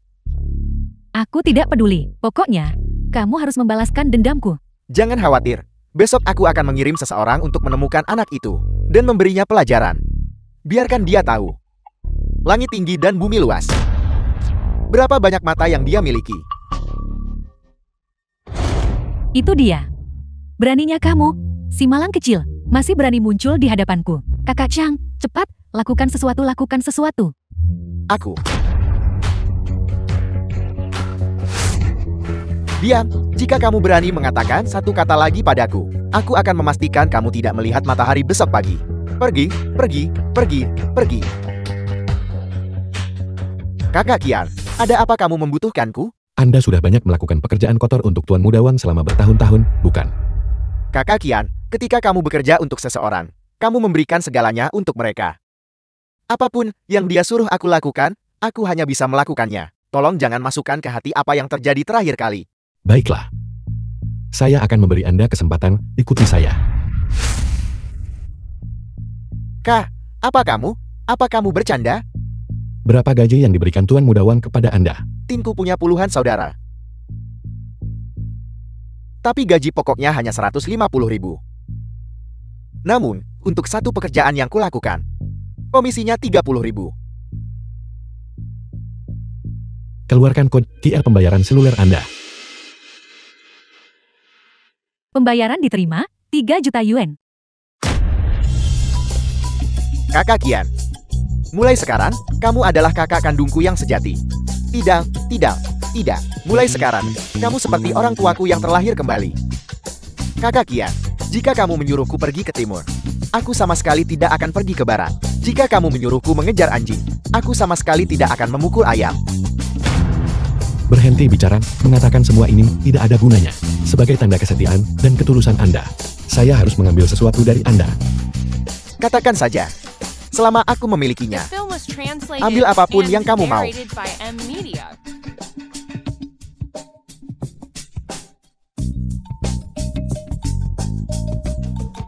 Aku tidak peduli. Pokoknya, kamu harus membalaskan dendamku. Jangan khawatir. Besok aku akan mengirim seseorang untuk menemukan anak itu dan memberinya pelajaran. Biarkan dia tahu. Langit tinggi dan bumi luas. Berapa banyak mata yang dia miliki. Itu dia. Beraninya kamu, si malang kecil, masih berani muncul di hadapanku. Kakak Chang, cepat, lakukan sesuatu. Aku. Diam, jika kamu berani mengatakan satu kata lagi padaku, aku akan memastikan kamu tidak melihat matahari besok pagi. Pergi. Kakak Qian, ada apa kamu membutuhkanku? Anda sudah banyak melakukan pekerjaan kotor untuk Tuan Muda Wang selama bertahun-tahun, bukan? Kakak Qian, ketika kamu bekerja untuk seseorang, kamu memberikan segalanya untuk mereka. Apapun yang dia suruh aku lakukan, aku hanya bisa melakukannya. Tolong jangan masukkan ke hati apa yang terjadi terakhir kali. Baiklah. Saya akan memberi Anda kesempatan, ikuti saya. Kak, apa kamu bercanda? Berapa gaji yang diberikan Tuan Muda Wang kepada Anda? Tinku punya puluhan saudara. Tapi gaji pokoknya hanya 150.000. Namun, untuk satu pekerjaan yang kulakukan, komisinya 30.000. Keluarkan kode QR pembayaran seluler Anda. Pembayaran diterima, 3 juta yuan. Kakak Qian, mulai sekarang, kamu adalah kakak kandungku yang sejati. Tidak. Mulai sekarang, kamu seperti orang tuaku yang terlahir kembali. Kakak Qian, jika kamu menyuruhku pergi ke timur, aku sama sekali tidak akan pergi ke barat. Jika kamu menyuruhku mengejar anjing, aku sama sekali tidak akan memukul ayam. Berhenti bicara, mengatakan semua ini tidak ada gunanya. Sebagai tanda kesetiaan dan ketulusan Anda, saya harus mengambil sesuatu dari Anda. Katakan saja, selama aku memilikinya, ambil apapun yang kamu mau.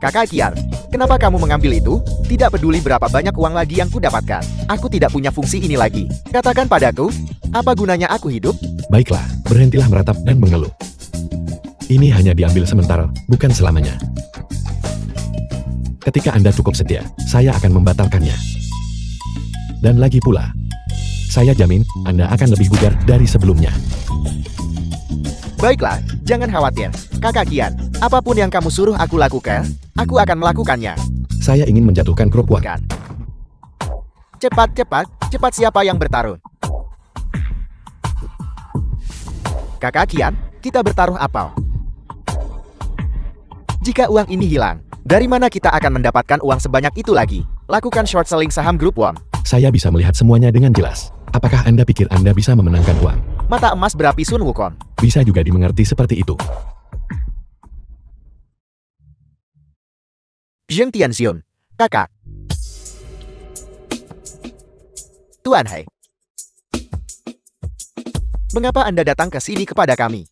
Kakak Qian, kenapa kamu mengambil itu? Tidak peduli berapa banyak uang lagi yang kudapatkan. Aku tidak punya fungsi ini lagi. Katakan padaku, apa gunanya aku hidup? Baiklah, berhentilah meratap dan mengeluh. Ini hanya diambil sementara, bukan selamanya. Ketika Anda cukup setia, saya akan membatalkannya. Dan lagi pula, saya jamin Anda akan lebih bugar dari sebelumnya. Baiklah, jangan khawatir. Kakak Qian, apapun yang kamu suruh aku lakukan, aku akan melakukannya. Saya ingin menjatuhkan grup Wang. Cepat siapa yang bertarung? Kakak Qian, kita bertaruh apa? Jika uang ini hilang, dari mana kita akan mendapatkan uang sebanyak itu lagi? Lakukan short selling saham grup Wang. Saya bisa melihat semuanya dengan jelas. Apakah Anda pikir Anda bisa memenangkan uang? Mata emas berapi Sun Wukong. Bisa juga dimengerti seperti itu. Zheng Tianxiun, kakak. Tuan Hai. Mengapa Anda datang ke sini kepada kami?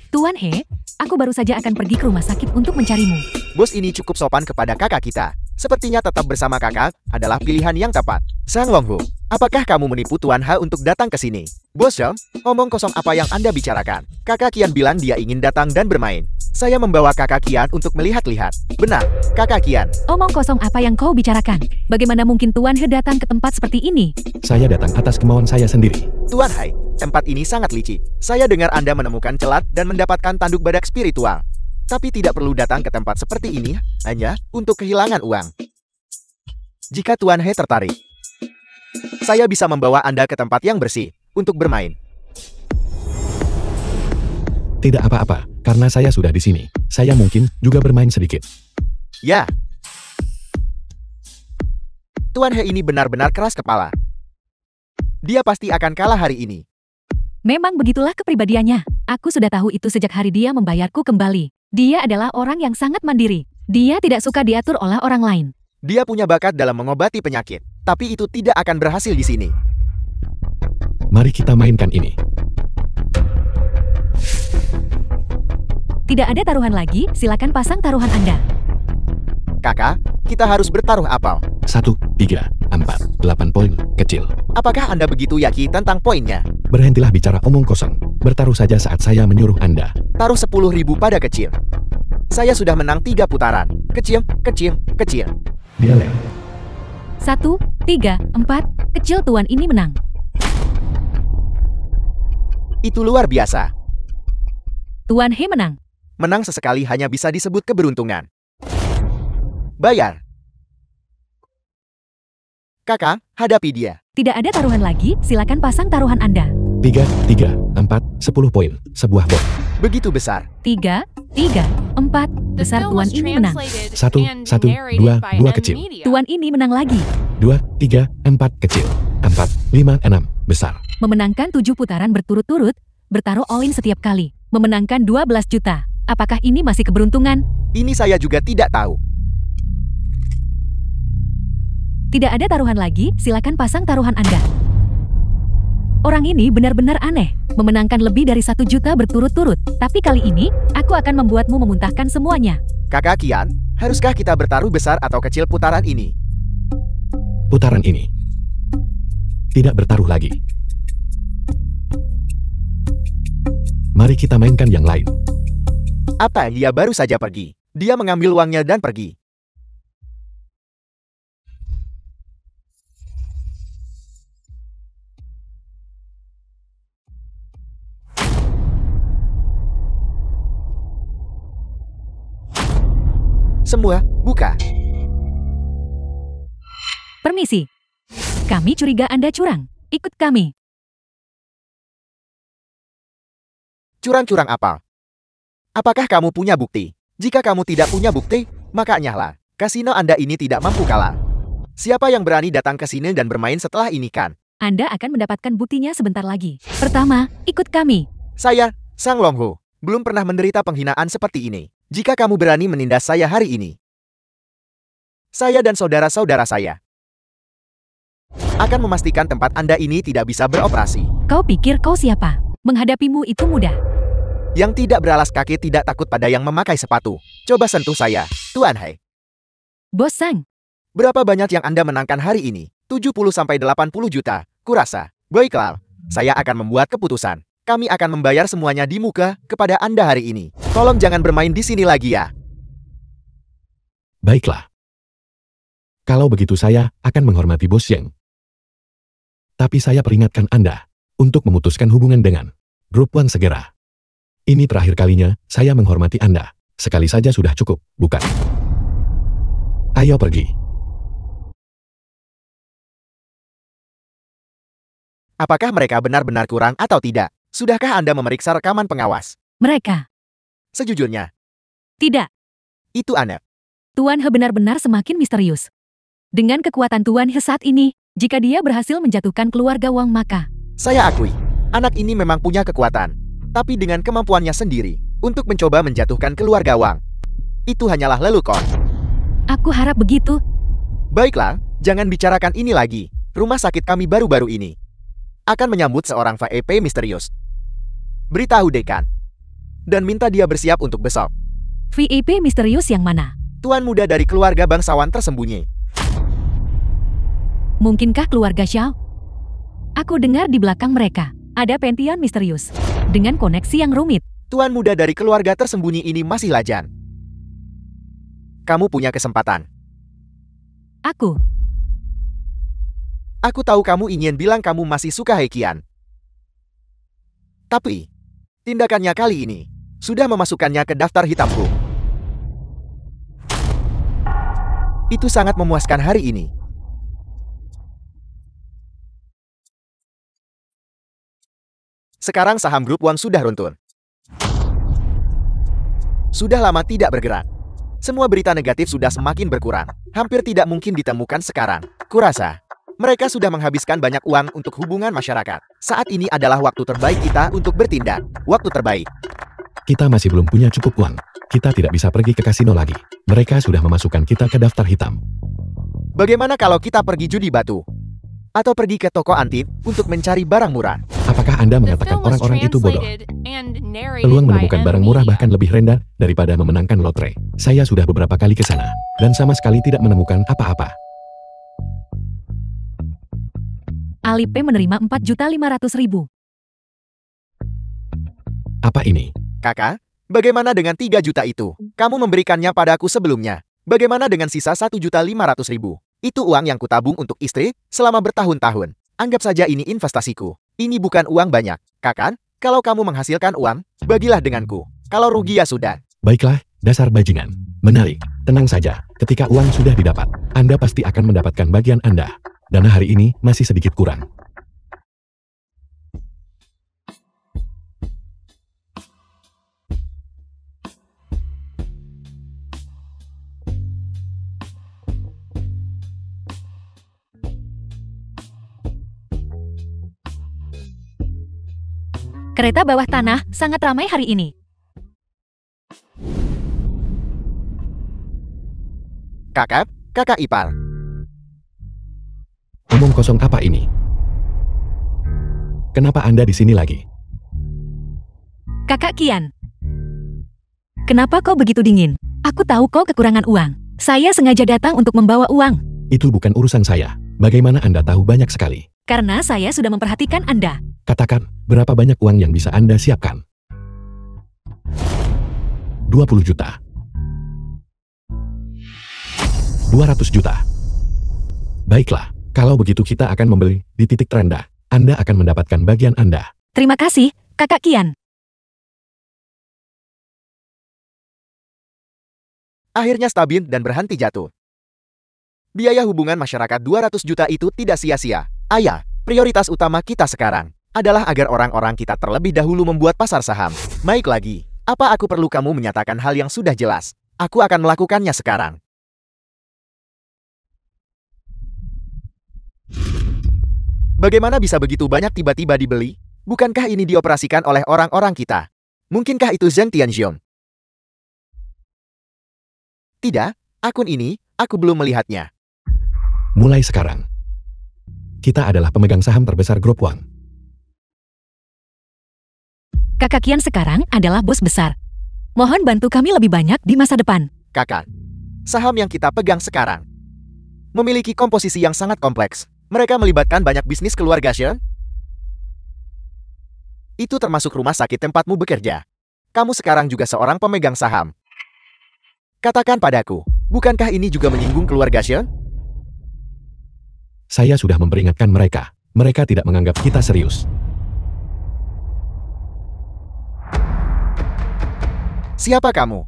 Tuan He, aku baru saja akan pergi ke rumah sakit untuk mencarimu. Bos ini cukup sopan kepada kakak kita. Sepertinya tetap bersama kakak adalah pilihan yang tepat. Sang Longhu, apakah kamu menipu Tuan Ha untuk datang ke sini? Bos Zheng, omong kosong apa yang Anda bicarakan? Kakak Qian bilang dia ingin datang dan bermain. Saya membawa kakak Qian untuk melihat-lihat. Benar, kakak Qian. Omong kosong apa yang kau bicarakan? Bagaimana mungkin Tuan He datang ke tempat seperti ini? Saya datang atas kemauan saya sendiri. Tuan Hai, tempat ini sangat licik. Saya dengar Anda menemukan celat dan mendapatkan tanduk badak spiritual. Tapi tidak perlu datang ke tempat seperti ini hanya untuk kehilangan uang. Jika Tuan He tertarik, saya bisa membawa Anda ke tempat yang bersih untuk bermain. Tidak apa-apa, karena saya sudah di sini. Saya mungkin juga bermain sedikit. Ya. Tuan He ini benar-benar keras kepala. Dia pasti akan kalah hari ini. Memang begitulah kepribadiannya. Aku sudah tahu itu sejak hari dia membayarku kembali. Dia adalah orang yang sangat mandiri. Dia tidak suka diatur oleh orang lain. Dia punya bakat dalam mengobati penyakit, tapi itu tidak akan berhasil di sini. Mari kita mainkan ini. Tidak ada taruhan lagi, silakan pasang taruhan Anda. Kakak, kita harus bertaruh apel. 1, 3, 4, 8 poin kecil. Apakah Anda begitu yakin tentang poinnya? Berhentilah bicara omong kosong. Bertaruh saja saat saya menyuruh Anda. Taruh 10.000 pada kecil. Saya sudah menang 3 putaran. Kecil, kecil, kecil. Dia lem. 1, 3, 4, kecil tuan ini menang. Itu luar biasa. Tuan He menang. Menang sesekali hanya bisa disebut keberuntungan. Bayar. Kakak, hadapi dia. Tidak ada taruhan lagi, silakan pasang taruhan Anda. 3, 3, 4, 10 poin. Sebuah bot. Begitu besar. 3, 3, 4, besar tuan ini menang. 1, 1, 2, 2 kecil. Tuan ini menang lagi. 2, 3, 4 kecil. 4, 5, 6 besar. Memenangkan 7 putaran berturut-turut, bertaruh all-in setiap kali. Memenangkan 12 juta. Apakah ini masih keberuntungan? Ini saya juga tidak tahu. Tidak ada taruhan lagi, silakan pasang taruhan Anda. Orang ini benar-benar aneh, memenangkan lebih dari 1 juta berturut-turut. Tapi kali ini, aku akan membuatmu memuntahkan semuanya. Kakak Kian, haruskah kita bertaruh besar atau kecil putaran ini? Putaran ini. Tidak bertaruh lagi. Mari kita mainkan yang lain. Apa, dia baru saja pergi. Dia mengambil uangnya dan pergi. Semua, buka. Permisi. Kami curiga Anda curang. Ikut kami. Curang-curang apa? Apakah kamu punya bukti? Jika kamu tidak punya bukti, maka nyahlah. Kasino Anda ini tidak mampu kalah. Siapa yang berani datang ke sini dan bermain setelah ini kan? Anda akan mendapatkan buktinya sebentar lagi. Pertama, ikut kami. Saya, Sang Longho, belum pernah menderita penghinaan seperti ini. Jika kamu berani menindas saya hari ini, saya dan saudara-saudara saya akan memastikan tempat Anda ini tidak bisa beroperasi. Kau pikir kau siapa? Menghadapimu itu mudah. Yang tidak beralas kaki tidak takut pada yang memakai sepatu. Coba sentuh saya, Tuan He. Bos Sang. Berapa banyak yang Anda menangkan hari ini? 70-80 juta, kurasa. Baiklah, saya akan membuat keputusan. Kami akan membayar semuanya di muka kepada Anda hari ini. Tolong jangan bermain di sini lagi ya. Baiklah. Kalau begitu saya akan menghormati Bos Yang. Tapi saya peringatkan Anda untuk memutuskan hubungan dengan Grup One segera. Ini terakhir kalinya saya menghormati Anda. Sekali saja sudah cukup, bukan? Ayo pergi. Apakah mereka benar-benar kurang atau tidak? Sudahkah Anda memeriksa rekaman pengawas? Mereka. Sejujurnya, Tidak. itu aneh. Tuan He benar-benar semakin misterius. Dengan kekuatan Tuan He saat ini, jika dia berhasil menjatuhkan keluarga Wang maka Saya akui, anak ini memang punya kekuatan. Tapi dengan kemampuannya sendiri, untuk mencoba menjatuhkan keluarga Wang, itu hanyalah lelukon. aku harap begitu. Baiklah, jangan bicarakan ini lagi. Rumah sakit kami baru-baru ini akan menyambut seorang VIP misterius. Beritahu dekan. Dan minta dia bersiap untuk besok. VIP misterius yang mana? Tuan muda dari keluarga bangsawan tersembunyi. Mungkinkah keluarga Xiao? Aku dengar di belakang mereka ada pentian misterius dengan koneksi yang rumit. Tuan muda dari keluarga tersembunyi ini masih lajan. Kamu punya kesempatan. Aku tahu kamu ingin bilang kamu masih suka He Qian. Tapi, tindakannya kali ini sudah memasukkannya ke daftar hitamku. Itu sangat memuaskan hari ini. Sekarang saham grup One sudah runtuh. Sudah lama tidak bergerak. Semua berita negatif sudah semakin berkurang. Hampir tidak mungkin ditemukan sekarang. Kurasa, mereka sudah menghabiskan banyak uang untuk hubungan masyarakat. Saat ini adalah waktu terbaik kita untuk bertindak. Waktu terbaik. Kita masih belum punya cukup uang. Kita tidak bisa pergi ke kasino lagi. Mereka sudah memasukkan kita ke daftar hitam. Bagaimana kalau kita pergi judi batu? Atau pergi ke toko antik untuk mencari barang murah? Apakah Anda mengatakan orang-orang itu bodoh? Peluang menemukan barang murah bahkan lebih rendah daripada memenangkan lotre. Saya sudah beberapa kali ke sana, dan sama sekali tidak menemukan apa-apa. Alipay menerima 4.500.000. Apa ini? Kakak, bagaimana dengan 3 juta itu? Kamu memberikannya padaku sebelumnya. Bagaimana dengan sisa 1.500.000? Itu uang yang kutabung untuk istri selama bertahun-tahun. Anggap saja ini investasiku. Ini bukan uang banyak. Kakak, kalau kamu menghasilkan uang, bagilah denganku. Kalau rugi ya sudah. Baiklah, dasar bajingan. Menarik. Tenang saja, ketika uang sudah didapat, Anda pasti akan mendapatkan bagian Anda. Dana hari ini masih sedikit kurang. Kereta bawah tanah sangat ramai hari ini. Kakak ipar. Omong kosong apa ini? Kenapa Anda di sini lagi? Kakak Kian. Kenapa kau begitu dingin? Aku tahu kau kekurangan uang. Saya sengaja datang untuk membawa uang. Itu bukan urusan saya. Bagaimana Anda tahu banyak sekali? Karena saya sudah memperhatikan Anda. Katakan, berapa banyak uang yang bisa Anda siapkan? 20 juta. 200 juta. Baiklah, kalau begitu kita akan membeli di titik terendah. Anda akan mendapatkan bagian Anda. Terima kasih, Kakak Kian. Akhirnya stabil dan berhenti jatuh. Biaya hubungan masyarakat 200 juta itu tidak sia-sia. Ayah, prioritas utama kita sekarang adalah agar orang-orang kita terlebih dahulu membuat pasar saham. Baik lagi, apa aku perlu kamu menyatakan hal yang sudah jelas? Aku akan melakukannya sekarang. Bagaimana bisa begitu banyak tiba-tiba dibeli? Bukankah ini dioperasikan oleh orang-orang kita? Mungkinkah itu Zheng Tianxiong? Tidak, akun ini, aku belum melihatnya. Mulai sekarang, kita adalah pemegang saham terbesar Grup Wang. Kakak Kian sekarang adalah bos besar. Mohon bantu kami lebih banyak di masa depan. Kakak, saham yang kita pegang sekarang memiliki komposisi yang sangat kompleks. Mereka melibatkan banyak bisnis keluarga, Sean. Itu termasuk rumah sakit tempatmu bekerja. Kamu sekarang juga seorang pemegang saham. Katakan padaku, bukankah ini juga menyinggung keluarga, Sean? Saya sudah memperingatkan mereka. Mereka tidak menganggap kita serius. Siapa kamu?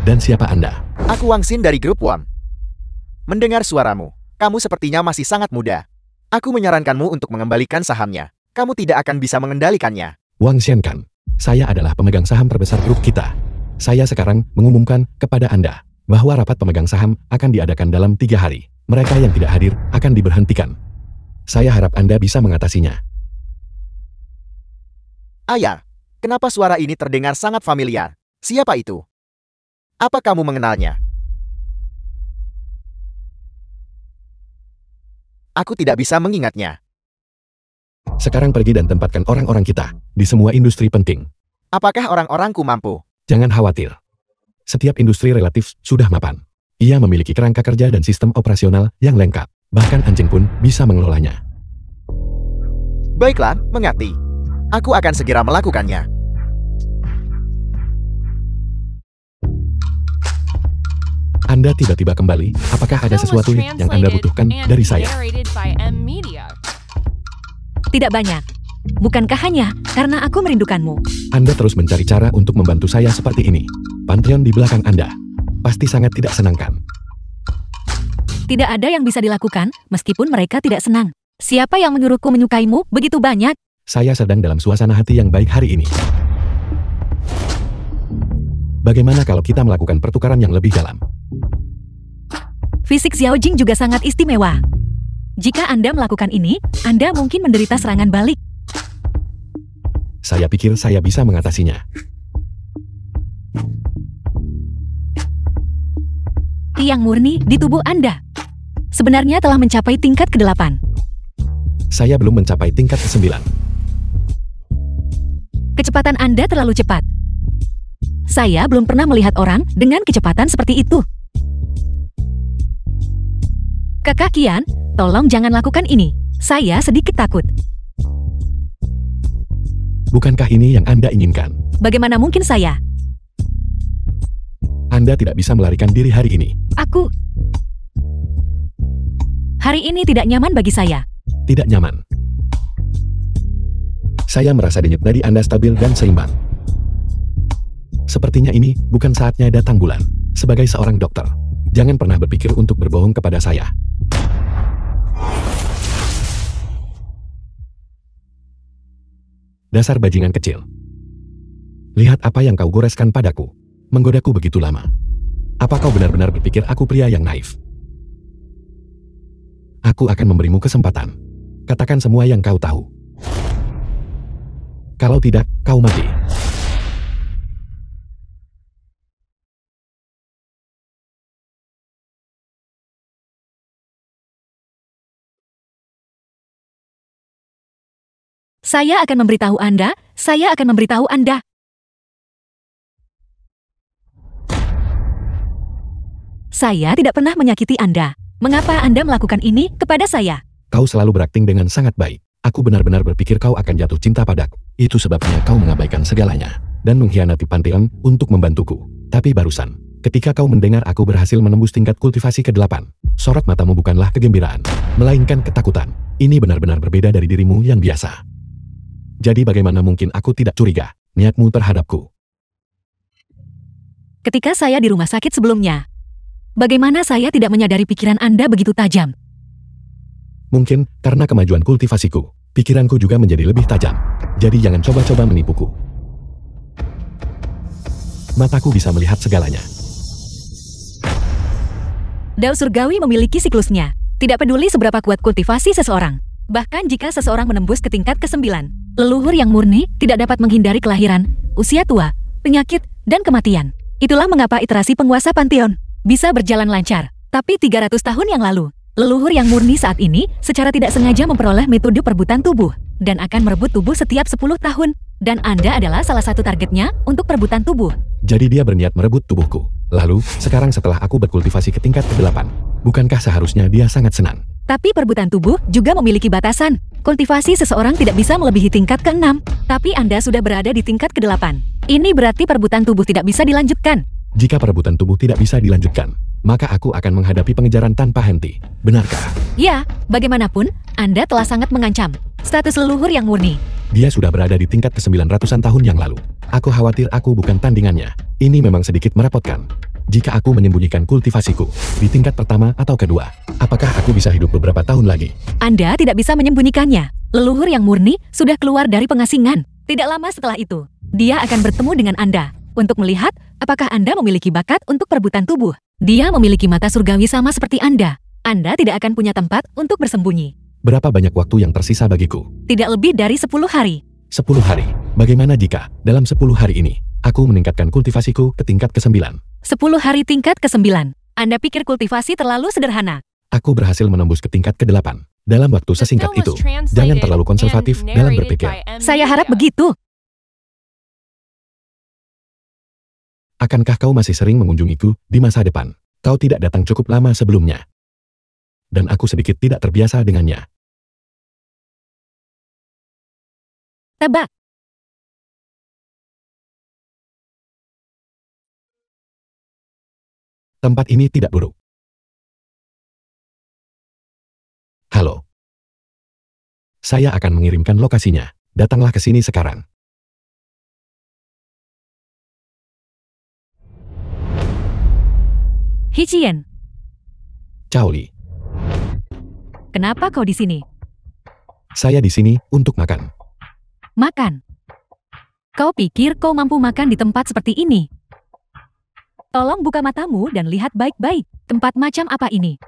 Dan siapa Anda? Aku Wang Xin dari Grup Wang. Mendengar suaramu, kamu sepertinya masih sangat muda. Aku menyarankanmu untuk mengembalikan sahamnya. Kamu tidak akan bisa mengendalikannya. Wang Xian kan? Saya adalah pemegang saham terbesar grup kita. Saya sekarang mengumumkan kepada Anda bahwa rapat pemegang saham akan diadakan dalam 3 hari. Mereka yang tidak hadir akan diberhentikan. Saya harap Anda bisa mengatasinya. Ayah, kenapa suara ini terdengar sangat familiar? Siapa itu? Apa kamu mengenalnya? Aku tidak bisa mengingatnya. Sekarang pergi dan tempatkan orang-orang kita di semua industri penting. Apakah orang-orangku mampu? Jangan khawatir. Setiap industri relatif sudah mapan. Ia memiliki kerangka kerja dan sistem operasional yang lengkap. Bahkan anjing pun bisa mengelolanya. Baiklah, mengerti. Aku akan segera melakukannya. Anda tiba-tiba kembali. Apakah ada sesuatu yang Anda butuhkan dari saya? Tidak banyak. Bukankah hanya karena aku merindukanmu? Anda terus mencari cara untuk membantu saya seperti ini. Pantheon di belakang Anda pasti sangat tidak senangkan. Tidak ada yang bisa dilakukan, meskipun mereka tidak senang. Siapa yang menyuruhku menyukaimu begitu banyak? Saya sedang dalam suasana hati yang baik hari ini. Bagaimana kalau kita melakukan pertukaran yang lebih dalam? Fisik Xiao Jing juga sangat istimewa. Jika Anda melakukan ini, Anda mungkin menderita serangan balik. Saya pikir saya bisa mengatasinya. Ki yang murni di tubuh Anda sebenarnya telah mencapai tingkat ke-8. Saya belum mencapai tingkat ke-9. Kecepatan Anda terlalu cepat. Saya belum pernah melihat orang dengan kecepatan seperti itu. Kakak Qian, tolong jangan lakukan ini. Saya sedikit takut. Bukankah ini yang Anda inginkan? Bagaimana mungkin saya? Anda tidak bisa melarikan diri hari ini. Hari ini tidak nyaman bagi saya. Tidak nyaman. Saya merasa denyut nadi Anda stabil dan seimbang. Sepertinya ini bukan saatnya datang bulan. Sebagai seorang dokter, jangan pernah berpikir untuk berbohong kepada saya. Dasar bajingan kecil. Lihat apa yang kau goreskan padaku. Menggodaku begitu lama. Apa kau benar-benar berpikir aku pria yang naif? Aku akan memberimu kesempatan. Katakan semua yang kau tahu. Kalau tidak, kau mati. Saya akan memberitahu Anda. Saya akan memberitahu Anda. Saya tidak pernah menyakiti Anda. Mengapa Anda melakukan ini kepada saya? Kau selalu berakting dengan sangat baik. Aku benar-benar berpikir kau akan jatuh cinta padaku. Itu sebabnya kau mengabaikan segalanya dan mengkhianati Pantheon untuk membantuku. Tapi barusan, ketika kau mendengar aku berhasil menembus tingkat kultivasi ke-8, sorot matamu bukanlah kegembiraan, melainkan ketakutan. Ini benar-benar berbeda dari dirimu yang biasa. Jadi bagaimana mungkin aku tidak curiga niatmu terhadapku? Ketika saya di rumah sakit sebelumnya, bagaimana saya tidak menyadari pikiran Anda begitu tajam? Mungkin karena kemajuan kultivasiku, pikiranku juga menjadi lebih tajam. Jadi jangan coba-coba menipuku. Mataku bisa melihat segalanya. Dao surgawi memiliki siklusnya. Tidak peduli seberapa kuat kultivasi seseorang. Bahkan jika seseorang menembus ke tingkat ke-9, leluhur yang murni tidak dapat menghindari kelahiran, usia tua, penyakit, dan kematian. Itulah mengapa iterasi penguasa Pantheon bisa berjalan lancar. Tapi 300 tahun yang lalu, leluhur yang murni saat ini secara tidak sengaja memperoleh metode perebutan tubuh dan akan merebut tubuh setiap 10 tahun. Dan Anda adalah salah satu targetnya untuk perebutan tubuh. Jadi dia berniat merebut tubuhku. Lalu, sekarang setelah aku berkultivasi ke tingkat ke-8, bukankah seharusnya dia sangat senang? Tapi perebutan tubuh juga memiliki batasan. Kultivasi seseorang tidak bisa melebihi tingkat ke-6. Tapi Anda sudah berada di tingkat ke-8. Ini berarti perebutan tubuh tidak bisa dilanjutkan. Jika perebutan tubuh tidak bisa dilanjutkan, maka aku akan menghadapi pengejaran tanpa henti. Benarkah? Ya, bagaimanapun, Anda telah sangat mengancam status leluhur yang murni. Dia sudah berada di tingkat ke-900-an tahun yang lalu. Aku khawatir aku bukan tandingannya. Ini memang sedikit merepotkan. Jika aku menyembunyikan kultivasiku di tingkat pertama atau kedua, apakah aku bisa hidup beberapa tahun lagi? Anda tidak bisa menyembunyikannya. Leluhur yang murni sudah keluar dari pengasingan. Tidak lama setelah itu, dia akan bertemu dengan Anda untuk melihat apakah Anda memiliki bakat untuk perebutan tubuh. Dia memiliki mata surgawi sama seperti Anda. Anda tidak akan punya tempat untuk bersembunyi. Berapa banyak waktu yang tersisa bagiku? Tidak lebih dari 10 hari. 10 hari. Bagaimana jika dalam 10 hari ini aku meningkatkan kultivasiku ke tingkat ke-9? 10 hari tingkat ke-9. Anda pikir kultivasi terlalu sederhana? Aku berhasil menembus ke tingkat ke-8 dalam waktu sesingkat itu. Jangan terlalu konservatif dalam berpikir. Saya harap begitu. Akankah kau masih sering mengunjungiku di masa depan? Kau tidak datang cukup lama sebelumnya. Dan aku sedikit tidak terbiasa dengannya. Tebak. Tempat ini tidak buruk. Halo. Saya akan mengirimkan lokasinya. Datanglah ke sini sekarang. Hichien, Cao Li. kenapa kau di sini? Saya di sini untuk makan. Makan. Kau pikir kau mampu makan di tempat seperti ini? Tolong buka matamu dan lihat baik-baik. Tempat macam apa ini?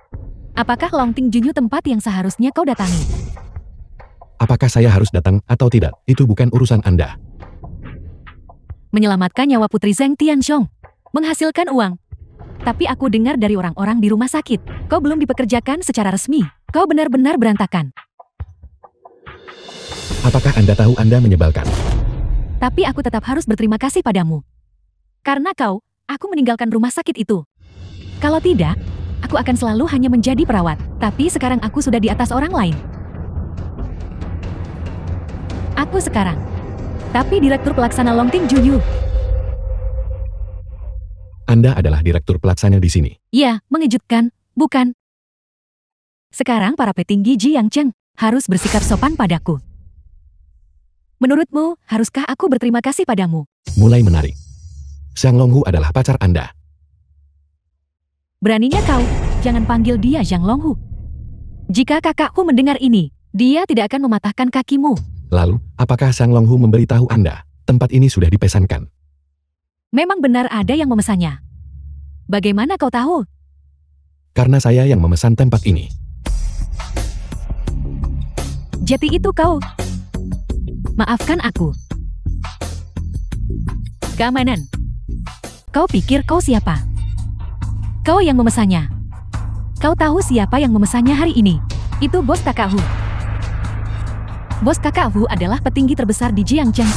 Apakah Longting Junyu tempat yang seharusnya kau datangi? Apakah saya harus datang atau tidak? Itu bukan urusan Anda. Menyelamatkan nyawa Putri Zheng Tianxiong. Menghasilkan uang. Tapi aku dengar dari orang-orang di rumah sakit, kau belum dipekerjakan secara resmi. Kau benar-benar berantakan. Apakah Anda tahu Anda menyebalkan? Tapi aku tetap harus berterima kasih padamu. Karena aku meninggalkan rumah sakit itu. Kalau tidak, aku akan selalu hanya menjadi perawat. Tapi sekarang aku sudah di atas orang lain. Aku sekarang. Tapi Direktur Pelaksana Longting Juyu. Anda adalah direktur pelaksana di sini. Ya, mengejutkan, bukan? Sekarang para petinggi Ji Yang Cheng harus bersikap sopan padaku. Menurutmu, haruskah aku berterima kasih padamu? Mulai menarik. Zhang Longhu adalah pacar Anda. Beraninya kau, jangan panggil dia Zhang Longhu. Jika kakakku mendengar ini, dia tidak akan mematahkan kakimu. Lalu, apakah Zhang Longhu memberitahu Anda? Tempat ini sudah dipesankan. Memang benar ada yang memesannya. Bagaimana kau tahu? Karena saya yang memesan tempat ini. Jadi itu kau. Maafkan aku. Keamanan. Kau pikir kau siapa? Kau yang memesannya. Kau tahu siapa yang memesannya hari ini? Itu bos Kakak Hu. Bos Kakak Hu adalah petinggi terbesar di Jiangcheng.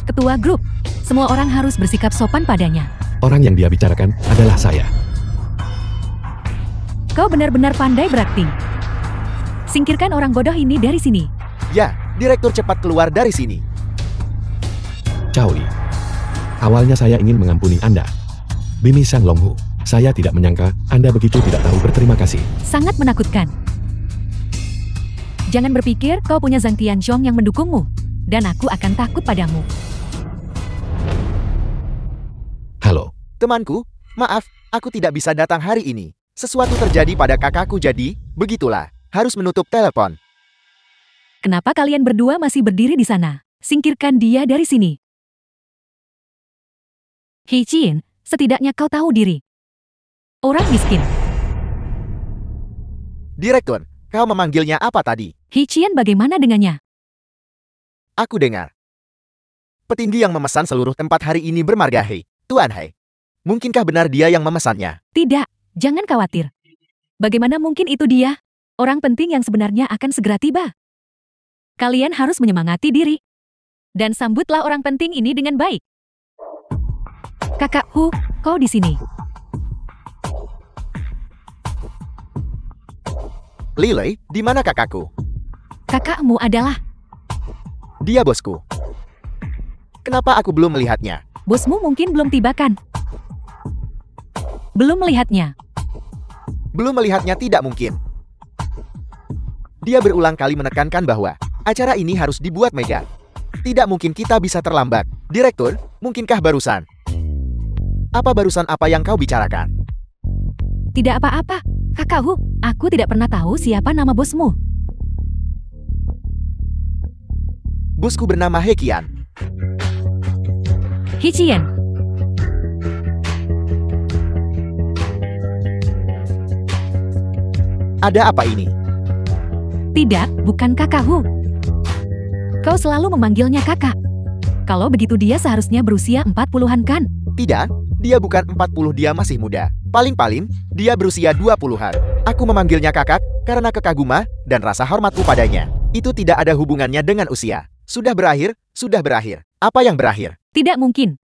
Ketua grup. Semua orang harus bersikap sopan padanya. Orang yang dia bicarakan adalah saya. Kau benar-benar pandai berakting. Singkirkan orang bodoh ini dari sini. Ya, direktur cepat keluar dari sini. Cao Li. Awalnya saya ingin mengampuni Anda. Bimi Zhang Longhu. Saya tidak menyangka Anda begitu tidak tahu berterima kasih. Sangat menakutkan. Jangan berpikir kau punya Zhang Tianxiong yang mendukungmu. Dan aku akan takut padamu. Halo. Temanku, maaf, aku tidak bisa datang hari ini. Sesuatu terjadi pada kakakku jadi, begitulah, harus menutup telepon. Kenapa kalian berdua masih berdiri di sana? Singkirkan dia dari sini. Hei Chin, setidaknya kau tahu diri. Orang miskin. Direktur, kau memanggilnya apa tadi? Hei Chin bagaimana dengannya? Aku dengar. Petinggi yang memesan seluruh tempat hari ini bermarga Hei. Tuan Hei. Mungkinkah benar dia yang memesannya? Tidak, jangan khawatir. Bagaimana mungkin itu dia? Orang penting yang sebenarnya akan segera tiba. Kalian harus menyemangati diri. Dan sambutlah orang penting ini dengan baik. Kakak Hu, kau di sini. Li Lei, di mana kakakku? Kakakmu adalah... Dia bosku. Kenapa aku belum melihatnya? Bosmu mungkin belum tiba kan? Belum melihatnya. Belum melihatnya tidak mungkin. Dia berulang kali menekankan bahwa acara ini harus dibuat mega. Tidak mungkin kita bisa terlambat. Direktur, mungkinkah barusan? Apa barusan apa yang kau bicarakan? Tidak apa-apa, Kakak Hu. Aku tidak pernah tahu siapa nama bosmu. Bosku bernama He Qian. He Qian. Ada apa ini? Tidak, bukan Kakak Hu. Kau selalu memanggilnya kakak. Kalau begitu dia seharusnya berusia 40-an kan? Tidak, dia bukan 40, dia masih muda. Paling-paling, dia berusia 20-an. Aku memanggilnya kakak karena kekaguman dan rasa hormatku padanya. Itu tidak ada hubungannya dengan usia. Sudah berakhir, sudah berakhir. Apa yang berakhir? Tidak mungkin.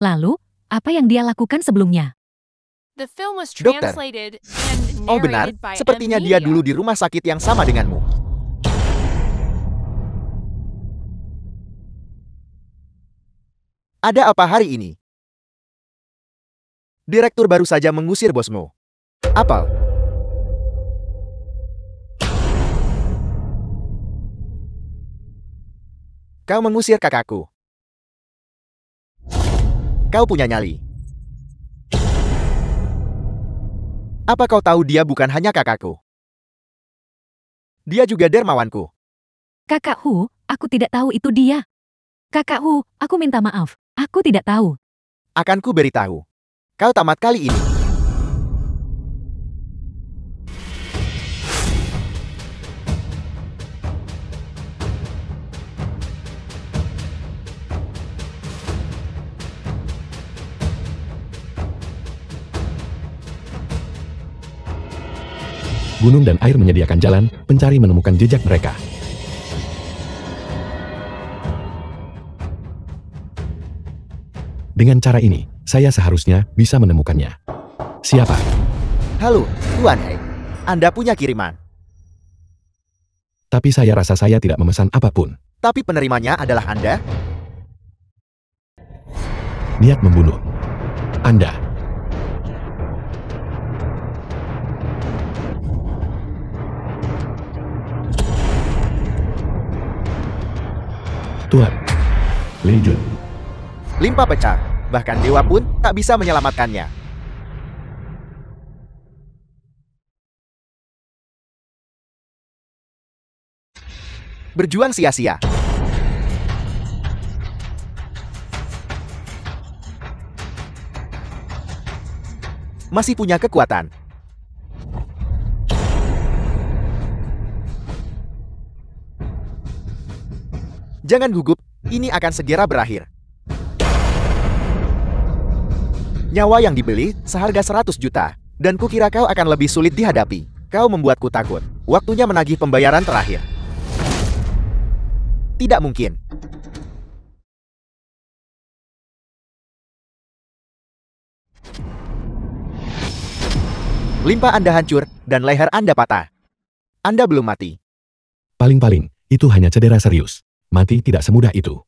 Lalu, apa yang dia lakukan sebelumnya? Dokter. Oh benar, sepertinya dia dulu di rumah sakit yang sama denganmu. Ada apa hari ini? Direktur baru saja mengusir bosmu. Apa? Kau mengusir kakakku. Kau punya nyali. Apa kau tahu dia bukan hanya kakakku? Dia juga dermawanku. Kakak Hu, aku tidak tahu itu dia. Kakak Hu, aku minta maaf. Aku tidak tahu. Akan ku beritahu. Kau tamat kali ini. gunung dan air menyediakan jalan, pencari menemukan jejak mereka. Dengan cara ini, saya seharusnya bisa menemukannya. Siapa? Halo, Tuan Hei. Anda punya kiriman. Tapi saya rasa saya tidak memesan apapun. Tapi penerimanya adalah Anda? Niat membunuh. Anda. Tuan. Legion. Limpa pecah. Bahkan dewa pun tak bisa menyelamatkannya. Berjuang sia-sia. Masih punya kekuatan. Jangan gugup, ini akan segera berakhir. Nyawa yang dibeli seharga 100 juta, dan kukira kau akan lebih sulit dihadapi. Kau membuatku takut. Waktunya menagih pembayaran terakhir. Tidak mungkin. Limpa Anda hancur, dan leher Anda patah. Anda belum mati. Paling-paling, itu hanya cedera serius. Mati tidak semudah itu.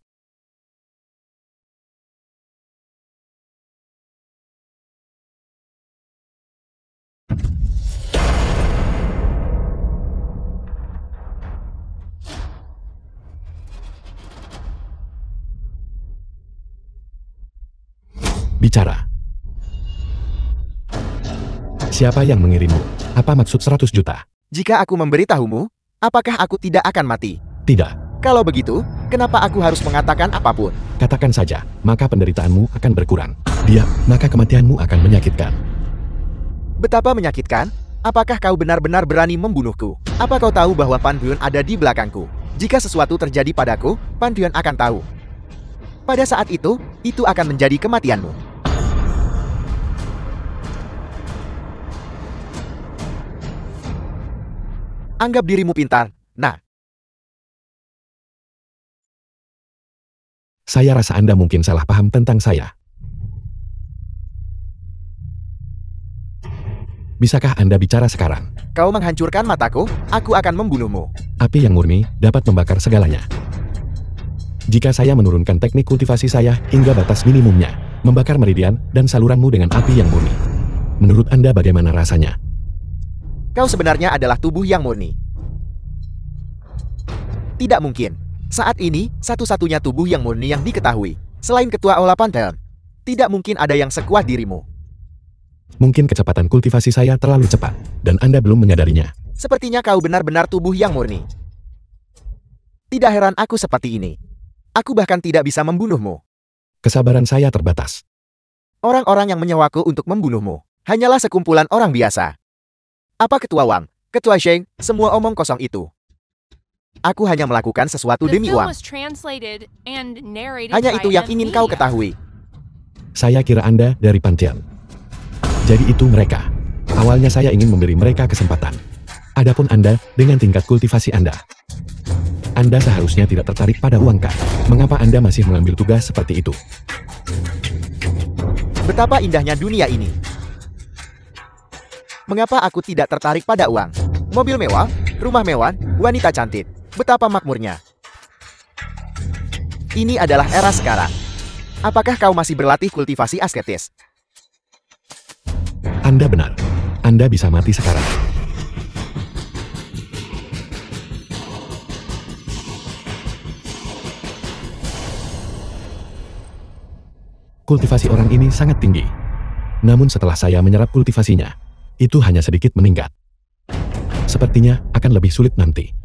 Bicara. Siapa yang mengirimmu? Apa maksud 100 juta? Jika aku memberitahumu, apakah aku tidak akan mati? Tidak. Kalau begitu, kenapa aku harus mengatakan apapun? Katakan saja, maka penderitaanmu akan berkurang. Diam, maka kematianmu akan menyakitkan. Betapa menyakitkan? Apakah kau benar-benar berani membunuhku? Apa kau tahu bahwa Pantheon ada di belakangku? Jika sesuatu terjadi padaku, Pantheon akan tahu. Pada saat itu akan menjadi kematianmu. Anggap dirimu pintar. Nah, saya rasa Anda mungkin salah paham tentang saya. Bisakah Anda bicara sekarang? Kau menghancurkan mataku, aku akan membunuhmu. Api yang murni dapat membakar segalanya. Jika saya menurunkan teknik kultivasi saya hingga batas minimumnya, membakar meridian dan saluranmu dengan api yang murni. Menurut Anda bagaimana rasanya? Kau sebenarnya adalah tubuh yang murni. Tidak mungkin. Saat ini, satu-satunya tubuh yang murni yang diketahui. Selain Ketua Aula Pantheon, tidak mungkin ada yang sekuat dirimu. Mungkin kecepatan kultivasi saya terlalu cepat, dan Anda belum menyadarinya. Sepertinya kau benar-benar tubuh yang murni. Tidak heran aku seperti ini. Aku bahkan tidak bisa membunuhmu. Kesabaran saya terbatas. Orang-orang yang menyewaku untuk membunuhmu hanyalah sekumpulan orang biasa. Apa Ketua Wang, Ketua Sheng, semua omong kosong itu. Aku hanya melakukan sesuatu demi uang. Hanya itu yang ingin kau ketahui. Saya kira Anda dari Pantheon. Jadi itu mereka. Awalnya saya ingin memberi mereka kesempatan. Adapun Anda dengan tingkat kultivasi Anda. Anda seharusnya tidak tertarik pada uang kan? Mengapa Anda masih mengambil tugas seperti itu? Betapa indahnya dunia ini. Mengapa aku tidak tertarik pada uang? Mobil mewah, rumah mewah, wanita cantik. Betapa makmurnya. Ini adalah era sekarang. Apakah kau masih berlatih kultivasi asketis? Anda benar. Anda bisa mati sekarang. Kultivasi orang ini sangat tinggi. Namun setelah saya menyerap kultivasinya, itu hanya sedikit meningkat. Sepertinya akan lebih sulit nanti.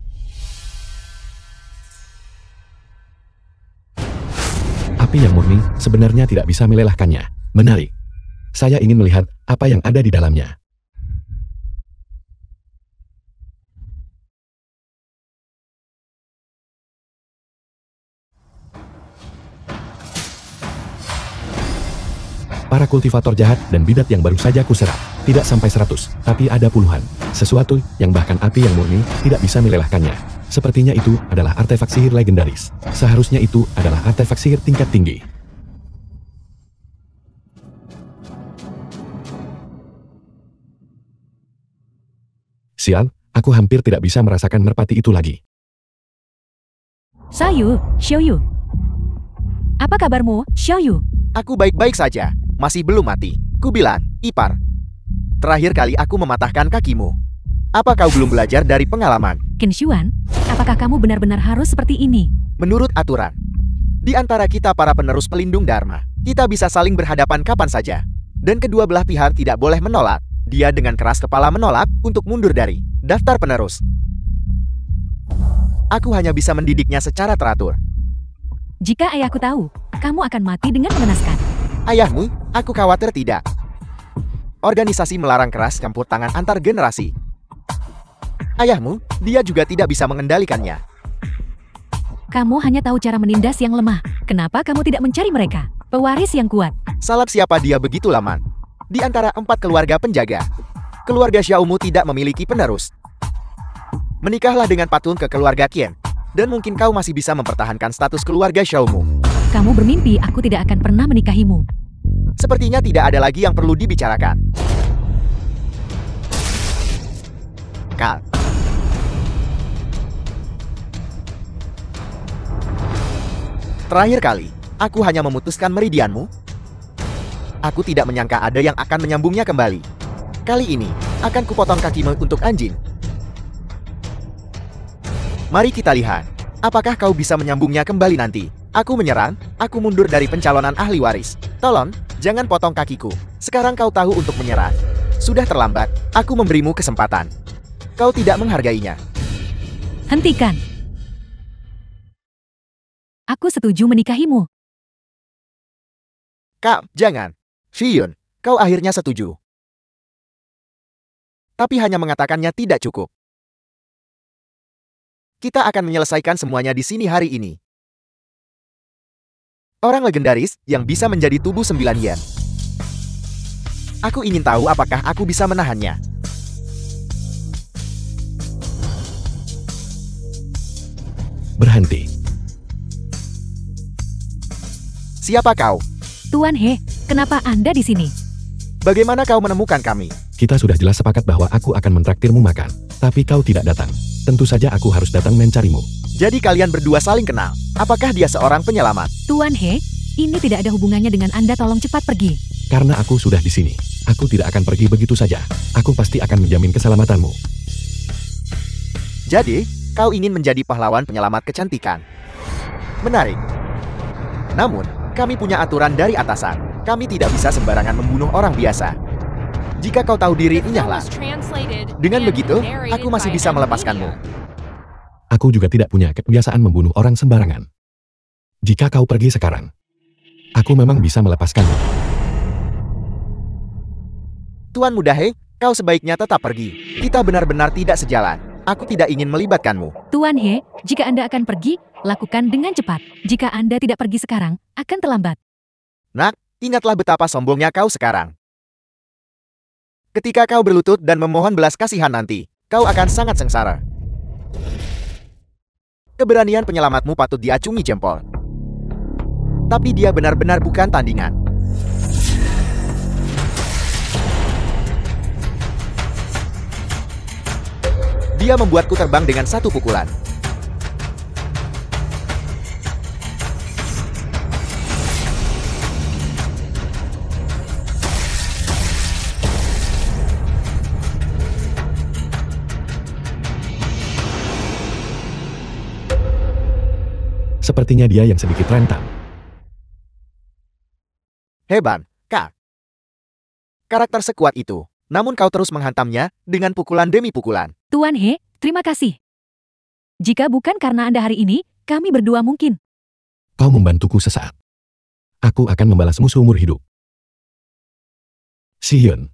Api yang murni sebenarnya tidak bisa melelahkannya. Menarik. Saya ingin melihat apa yang ada di dalamnya. Para kultivator jahat dan bidat yang baru saja kuserap. Tidak sampai 100, tapi ada puluhan. Sesuatu yang bahkan api yang murni tidak bisa melelahkannya. Sepertinya itu adalah artefak sihir legendaris. Seharusnya itu adalah artefak sihir tingkat tinggi. Sial, aku hampir tidak bisa merasakan merpati itu lagi. Xiaoyu, Xiaoyu. Apa kabarmu, Xiaoyu? Aku baik-baik saja. Masih belum mati. Ku bilang, ipar. Terakhir kali aku mematahkan kakimu. Apa kau belum belajar dari pengalaman? Qin Xuan, apakah kamu benar-benar harus seperti ini? Menurut aturan, di antara kita para penerus pelindung Dharma, kita bisa saling berhadapan kapan saja. Dan kedua belah pihak tidak boleh menolak. Dia dengan keras kepala menolak untuk mundur dari daftar penerus. Aku hanya bisa mendidiknya secara teratur. Jika ayahku tahu, kamu akan mati dengan mengenaskan. Ayahmu, aku khawatir tidak. Organisasi melarang keras campur tangan antar generasi. Ayahmu, dia juga tidak bisa mengendalikannya. Kamu hanya tahu cara menindas yang lemah. Kenapa kamu tidak mencari mereka? Pewaris yang kuat. Salap siapa dia begitu lama? Di antara 4 keluarga penjaga, keluarga Xiaomu tidak memiliki penerus. Menikahlah dengan patun ke keluarga Qian, dan mungkin kau masih bisa mempertahankan status keluarga Xiaomu. Kamu bermimpi aku tidak akan pernah menikahimu. Sepertinya tidak ada lagi yang perlu dibicarakan. Kal. Terakhir kali, aku hanya memutuskan meridianmu. Aku tidak menyangka ada yang akan menyambungnya kembali. Kali ini, akan kupotong kakimu untuk anjing. Mari kita lihat, apakah kau bisa menyambungnya kembali nanti. Aku menyerang, aku mundur dari pencalonan ahli waris. Tolong, jangan potong kakiku. Sekarang kau tahu untuk menyerah. Sudah terlambat, aku memberimu kesempatan. Kau tidak menghargainya. Hentikan. Aku setuju menikahimu. Kak, jangan. Fiyun, kau akhirnya setuju. Tapi hanya mengatakannya tidak cukup. Kita akan menyelesaikan semuanya di sini hari ini. Orang legendaris yang bisa menjadi tubuh 9 yen. Aku ingin tahu apakah aku bisa menahannya. Berhenti. Siapa kau? Tuan He, kenapa Anda di sini? Bagaimana kau menemukan kami? Kita sudah jelas sepakat bahwa aku akan mentraktirmu makan. Tapi kau tidak datang. Tentu saja aku harus datang mencarimu. Jadi kalian berdua saling kenal. Apakah dia seorang penyelamat? Tuan He, ini tidak ada hubungannya dengan Anda, tolong cepat pergi. Karena aku sudah di sini. Aku tidak akan pergi begitu saja. Aku pasti akan menjamin keselamatanmu. Jadi, kau ingin menjadi pahlawan penyelamat kecantikan. Menarik. Namun, kami punya aturan dari atasan. Kami tidak bisa sembarangan membunuh orang biasa. Jika kau tahu diri, enyahlah. Dengan begitu, aku masih bisa melepaskanmu. Aku juga tidak punya kebiasaan membunuh orang sembarangan. Jika kau pergi sekarang, aku memang bisa melepaskanmu. Tuan Muda He, kau sebaiknya tetap pergi. Kita benar-benar tidak sejalan. Aku tidak ingin melibatkanmu. Tuan He, jika Anda akan pergi, lakukan dengan cepat. Jika Anda tidak pergi sekarang, akan terlambat. Nak, ingatlah betapa sombongnya kau sekarang. Ketika kau berlutut dan memohon belas kasihan nanti, kau akan sangat sengsara. Keberanian penyelamatmu patut diacungi jempol. Tapi dia benar-benar bukan tandingan. Dia membuatku terbang dengan satu pukulan. Sepertinya dia yang sedikit rentan. Hebat, Kak. Karakter sekuat itu. Namun kau terus menghantamnya dengan pukulan demi pukulan. Tuan He, terima kasih. Jika bukan karena Anda hari ini, kami berdua mungkin. Kau membantuku sesaat. Aku akan membalasmu seumur hidup. Xion.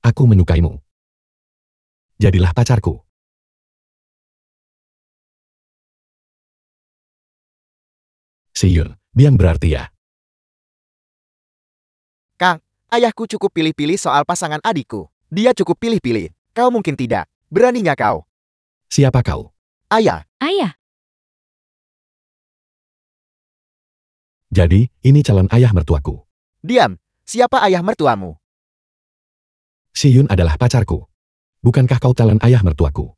Aku menyukaimu. Jadilah pacarku. . Si Yun, diam berarti ya. Kang, ayahku cukup pilih-pilih soal pasangan adikku. Dia cukup pilih-pilih. Kau mungkin tidak. Beraninya kau? Siapa kau? Ayah. Ayah, Jadi, ini calon ayah mertuaku. Diam. Siapa ayah mertuamu? Si Yun adalah pacarku. Bukankah kau calon ayah mertuaku?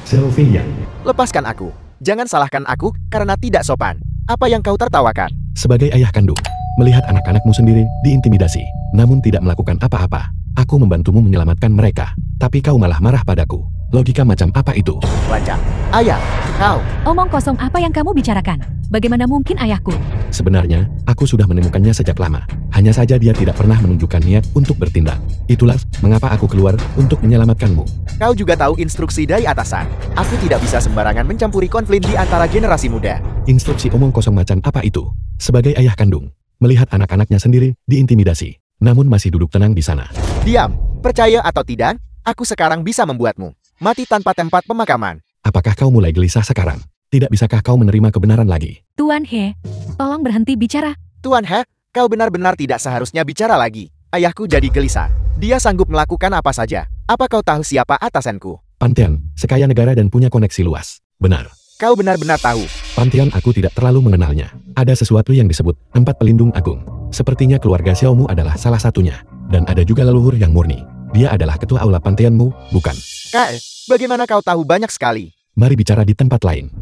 Sylvia. Lepaskan aku. Jangan salahkan aku karena tidak sopan. Apa yang kau tertawakan? Sebagai ayah kandung, melihat anak-anakmu sendiri diintimidasi, namun tidak melakukan apa-apa. Aku membantumu menyelamatkan mereka, tapi kau malah marah padaku. Logika macam apa itu? Wajah. Ayah, kau. omong kosong apa yang kamu bicarakan? Bagaimana mungkin ayahku? Sebenarnya, aku sudah menemukannya sejak lama. Hanya saja dia tidak pernah menunjukkan niat untuk bertindak. Itulah mengapa aku keluar untuk menyelamatkanmu. Kau juga tahu instruksi dari atasan. Aku tidak bisa sembarangan mencampuri konflik di antara generasi muda. Instruksi omong kosong macam apa itu? Sebagai ayah kandung, melihat anak-anaknya sendiri diintimidasi, namun masih duduk tenang di sana. Diam. Percaya atau tidak, aku sekarang bisa membuatmu mati tanpa tempat pemakaman. Apakah kau mulai gelisah sekarang? Tidak bisakah kau menerima kebenaran lagi? Tuan He, tolong berhenti bicara. Tuan He, kau benar-benar tidak seharusnya bicara lagi. Ayahku jadi gelisah. Dia sanggup melakukan apa saja. Apa kau tahu siapa atasanku? Pantheon, sekaya negara dan punya koneksi luas. Benar. Kau benar-benar tahu. Pantheon aku tidak terlalu mengenalnya. Ada sesuatu yang disebut Empat Pelindung Agung. Sepertinya keluarga Xiaomu adalah salah satunya. Dan ada juga leluhur yang murni. Dia adalah ketua aula Pantheonmu, bukan? Kak, bagaimana kau tahu banyak sekali? Mari bicara di tempat lain.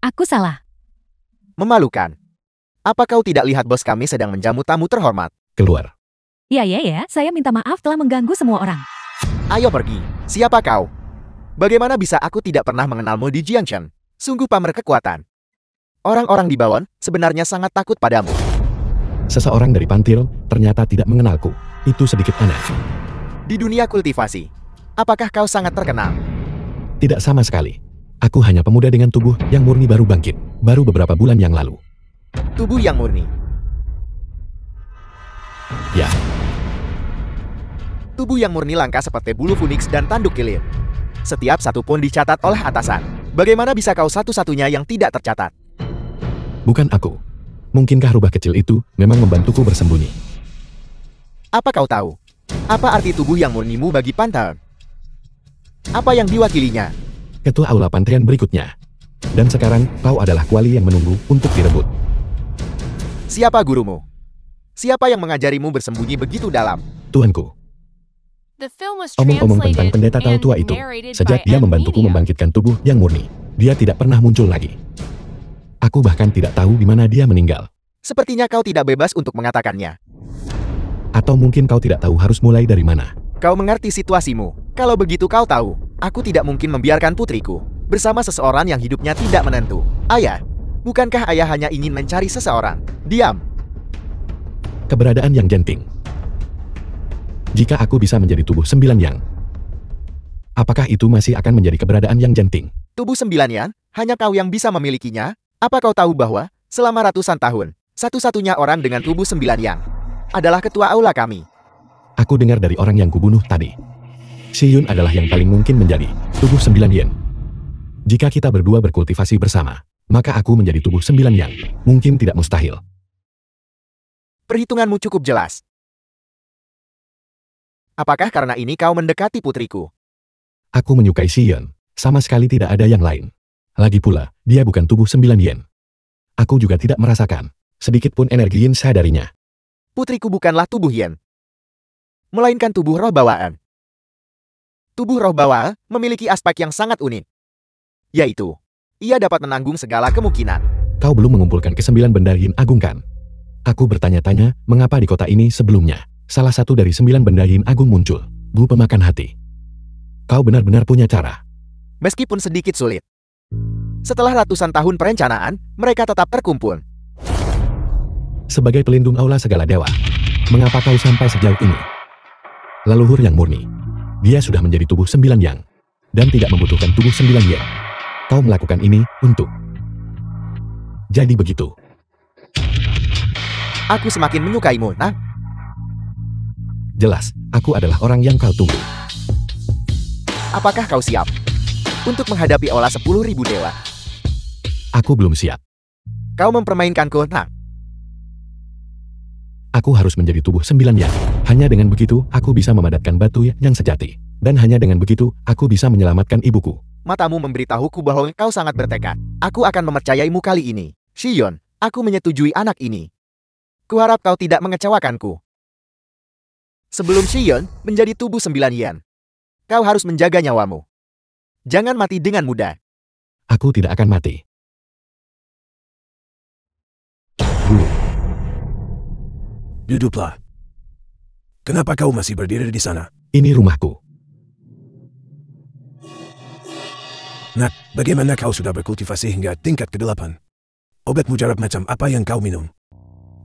Aku salah. Memalukan. Apa kau tidak lihat bos kami sedang menjamu tamu terhormat? Keluar. Ya, saya minta maaf telah mengganggu semua orang. Ayo pergi. Siapa kau? Bagaimana bisa aku tidak pernah mengenalmu di Jiangshan? Sungguh pamer kekuatan. Orang-orang di Bawon sebenarnya sangat takut padamu. Seseorang dari Pantheon ternyata tidak mengenalku. Itu sedikit aneh. Di dunia kultivasi, apakah kau sangat terkenal? Tidak sama sekali. Aku hanya pemuda dengan tubuh yang murni baru bangkit. Baru beberapa bulan yang lalu. Tubuh yang murni. Ya, Tubuh yang murni langka seperti bulu Phoenix dan tanduk kilir. Setiap satu pun dicatat oleh atasan. Bagaimana bisa kau satu-satunya yang tidak tercatat? bukan aku. Mungkinkah rubah kecil itu memang membantuku bersembunyi? Apa kau tahu? Apa arti tubuh yang murnimu bagi Pantheon? Apa yang diwakilinya? Ketua aula Pantheon berikutnya. Dan sekarang, kau adalah kuali yang menunggu untuk direbut. Siapa gurumu? Siapa yang mengajarimu bersembunyi begitu dalam? Tuanku, omong-omong tentang pendeta tahu tua itu, sejak dia membantuku membangkitkan tubuh yang murni, dia tidak pernah muncul lagi. Aku bahkan tidak tahu di mana dia meninggal. Sepertinya kau tidak bebas untuk mengatakannya. Atau mungkin kau tidak tahu harus mulai dari mana. Kau mengerti situasimu. Kalau begitu kau tahu, aku tidak mungkin membiarkan putriku bersama seseorang yang hidupnya tidak menentu. Ayah, bukankah ayah hanya ingin mencari seseorang? Diam. Keberadaan yang genting. Jika aku bisa menjadi tubuh 9 yang, apakah itu masih akan menjadi keberadaan yang genting? Tubuh 9 yang, hanya kau yang bisa memilikinya? Apa kau tahu bahwa, selama ratusan tahun, satu-satunya orang dengan tubuh 9 yang adalah ketua aula kami? Aku dengar dari orang yang kubunuh tadi. Si Yun adalah yang paling mungkin menjadi tubuh 9 yen. Jika kita berdua berkultivasi bersama, maka aku menjadi tubuh 9 yang. Mungkin tidak mustahil. Perhitunganmu cukup jelas. Apakah karena ini kau mendekati putriku? Aku menyukai si Yun. Sama sekali tidak ada yang lain. Lagi pula, dia bukan tubuh 9 yen. Aku juga tidak merasakan sedikit pun energi yin darinya. Putriku bukanlah tubuh yen, melainkan tubuh roh bawaan. Tubuh roh bawaan memiliki aspek yang sangat unik, yaitu, ia dapat menanggung segala kemungkinan. Kau belum mengumpulkan ke-9 benda yin agung kan? Aku bertanya-tanya, mengapa di kota ini sebelumnya, salah satu dari 9 benda yin agung muncul, Bu Pemakan Hati. Kau benar-benar punya cara. Meskipun sedikit sulit. Setelah ratusan tahun perencanaan, mereka tetap terkumpul. Sebagai pelindung aula segala dewa, mengapa kau sampai sejauh ini? Leluhur yang murni. Dia sudah menjadi tubuh 9 yang, dan tidak membutuhkan tubuh 9 yen. Kau melakukan ini untuk. Jadi begitu. Aku semakin menyukaimu, nah? Jelas, aku adalah orang yang kau tunggu. Apakah kau siap? untuk menghadapi olah 10.000 dewa. Aku belum siap. Kau mempermainkanku, Nak. Aku harus menjadi tubuh 9 yang. Hanya dengan begitu, aku bisa memadatkan batu yang sejati. Dan hanya dengan begitu, aku bisa menyelamatkan ibuku. Matamu memberitahuku bahwa kau sangat bertekad. Aku akan mempercayaimu kali ini. Shion, aku menyetujui anak ini. Kuharap kau tidak mengecewakanku. Sebelum Shion menjadi tubuh 9 yen, kau harus menjaga nyawamu. Jangan mati dengan mudah. Aku tidak akan mati. Guru. Duduklah. Kenapa kau masih berdiri di sana? Ini rumahku. Nak, bagaimana kau sudah berkultivasi hingga tingkat ke-8? Obat mujarab macam apa yang kau minum?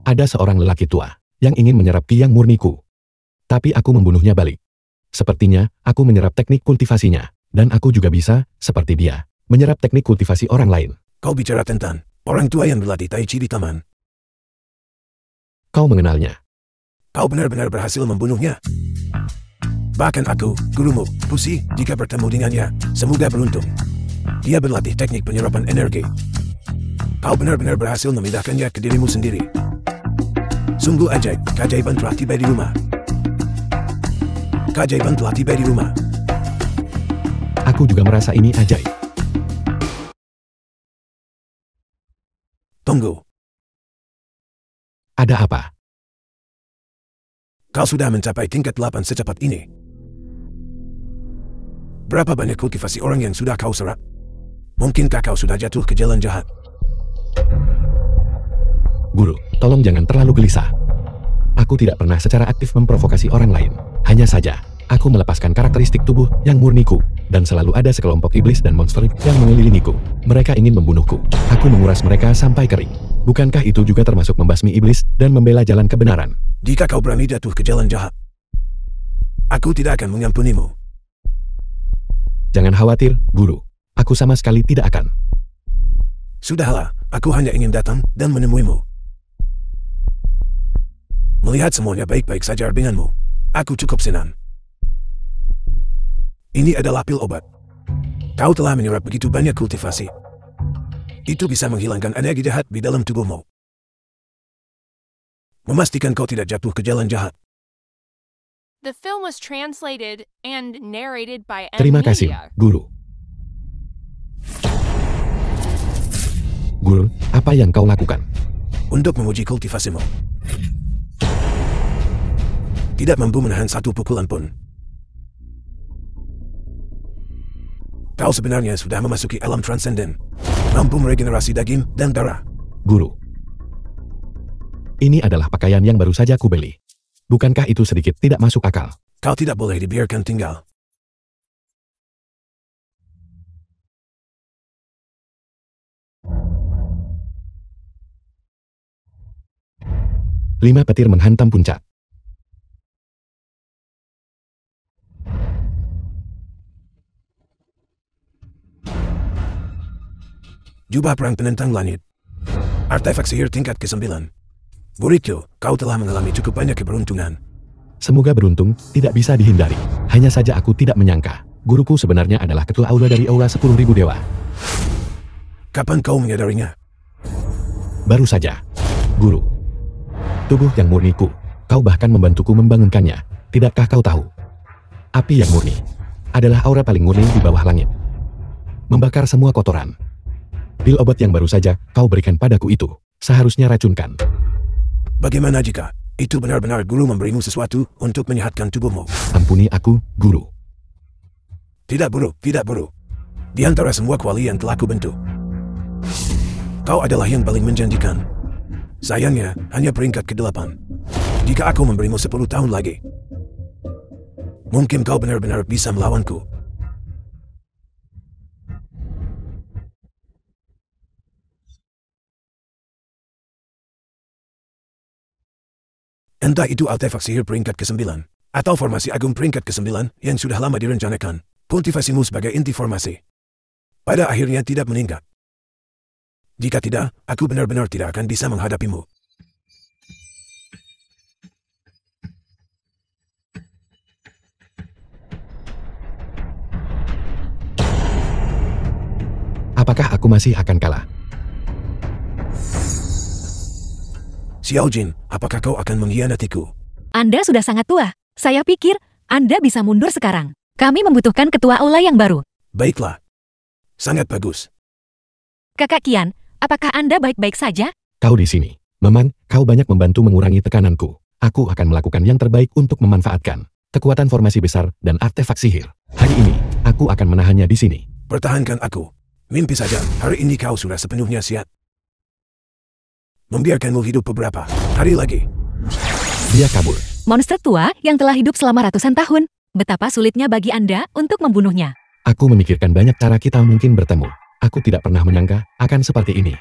Ada seorang lelaki tua yang ingin menyerap ki yang murniku. Tapi aku membunuhnya balik. Sepertinya, aku menyerap teknik kultivasinya. Dan aku juga bisa, seperti dia, menyerap teknik kultivasi orang lain. Kau bicara tentang orang tua yang berlatih Tai Chi di taman. Kau mengenalnya. Kau benar-benar berhasil membunuhnya. Bahkan aku, gurumu, Pusi, jika bertemu dengannya, semoga beruntung. Dia berlatih teknik penyerapan energi. Kau benar-benar berhasil memindahkannya ke dirimu sendiri. Sungguh ajaib, keajaiban telah tiba di rumah. Keajaiban telah tiba di rumah. Aku juga merasa ini ajaib. Tunggu. Ada apa? Kau sudah mencapai tingkat 8 secepat ini. Berapa banyak kultivasi orang yang sudah kau serap? Mungkinkah kau sudah jatuh ke jalan jahat? Guru, tolong jangan terlalu gelisah. Aku tidak pernah secara aktif memprovokasi orang lain. Hanya saja, aku melepaskan karakteristik tubuh yang murniku. Dan selalu ada sekelompok iblis dan monster yang mengelilingiku. Mereka ingin membunuhku. Aku menguras mereka sampai kering. Bukankah itu juga termasuk membasmi iblis dan membela jalan kebenaran? Jika kau berani jatuh ke jalan jahat, aku tidak akan mengampunimu. Jangan khawatir, Guru. Aku sama sekali tidak akan. Sudahlah, aku hanya ingin datang dan menemuimu. Melihat semuanya baik-baik saja denganmu, aku cukup senang. Ini adalah pil obat. Kau telah menyerap begitu banyak kultivasi. Itu bisa menghilangkan energi jahat di dalam tubuhmu. Memastikan kau tidak jatuh ke jalan jahat. The film was translated and narrated by M. Terima kasih, Media. Guru. Guru, apa yang kau lakukan? Untuk memuji kultivasimu. Tidak mampu menahan satu pukulan pun. Kau sebenarnya sudah memasuki alam transenden. Mampu meregenerasi daging dan darah. Guru. Ini adalah pakaian yang baru saja kubeli. Bukankah itu sedikit tidak masuk akal? Kau tidak boleh dibiarkan tinggal. Lima petir menghantam puncak. Jubah perang penentang langit. Artefak sihir tingkat ke-9. Burrito, kau telah mengalami cukup banyak keberuntungan. Semoga beruntung, tidak bisa dihindari. Hanya saja aku tidak menyangka. Guruku sebenarnya adalah ketua aula dari aula 10.000 dewa. Kapan kau menyadarinya? Baru saja. Guru. Tubuh yang murniku. Kau bahkan membantuku membangunkannya. Tidakkah kau tahu? Api yang murni adalah aura paling murni di bawah langit. Membakar semua kotoran. Pil obat yang baru saja kau berikan padaku itu seharusnya racunkan. Bagaimana jika itu benar-benar guru memberimu sesuatu untuk menyehatkan tubuhmu? Ampuni aku, Guru. Tidak buruk, tidak buruk. Di antara semua kuali yang telah kubentuk, kau adalah yang paling menjanjikan. Sayangnya, hanya peringkat ke-8. Jika aku memberimu 10 tahun lagi, mungkin kau benar-benar bisa melawanku. Entah itu artefak sihir peringkat ke-9, atau formasi agung peringkat ke-9 yang sudah lama direncanakan, kultivasimu sebagai inti formasi pada akhirnya tidak meningkat. Jika tidak, aku benar-benar tidak akan bisa menghadapimu. apakah aku masih akan kalah? Xiao Jin, apakah kau akan mengkhianatiku? Anda sudah sangat tua. Saya pikir Anda bisa mundur sekarang. Kami membutuhkan ketua aula yang baru. Baiklah. Sangat bagus. Kakak Qian, apakah Anda baik-baik saja? Kau di sini. Memang, kau banyak membantu mengurangi tekananku. Aku akan melakukan yang terbaik untuk memanfaatkan kekuatan formasi besar dan artefak sihir. Hari ini, aku akan menahannya di sini. Pertahankan aku. Mimpi saja, hari ini kau sudah sepenuhnya siap. Membiarkanmu hidup beberapa hari lagi. Dia kabur. Monster tua yang telah hidup selama ratusan tahun. Betapa sulitnya bagi Anda untuk membunuhnya. Aku memikirkan banyak cara kita mungkin bertemu. Aku tidak pernah menyangka akan seperti ini.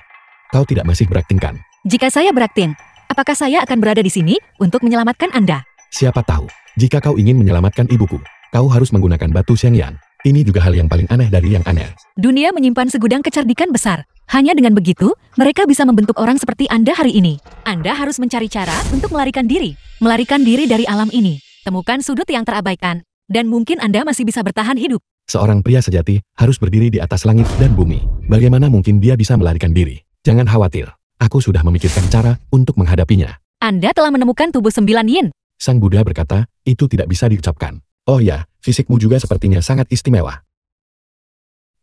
Kau tidak masih berakting kan? Jika saya berakting, apakah saya akan berada di sini untuk menyelamatkan Anda? Siapa tahu, jika kau ingin menyelamatkan ibuku, kau harus menggunakan batu Xiangyan. Ini juga hal yang paling aneh dari yang aneh. Dunia menyimpan segudang kecerdikan besar. Hanya dengan begitu, mereka bisa membentuk orang seperti Anda hari ini. Anda harus mencari cara untuk melarikan diri. Melarikan diri dari alam ini. Temukan sudut yang terabaikan. Dan mungkin Anda masih bisa bertahan hidup. Seorang pria sejati harus berdiri di atas langit dan bumi. Bagaimana mungkin dia bisa melarikan diri? Jangan khawatir. Aku sudah memikirkan cara untuk menghadapinya. Anda telah menemukan tubuh 9 yin. Sang Buddha berkata, itu tidak bisa diucapkan. Oh ya, fisikmu juga sepertinya sangat istimewa.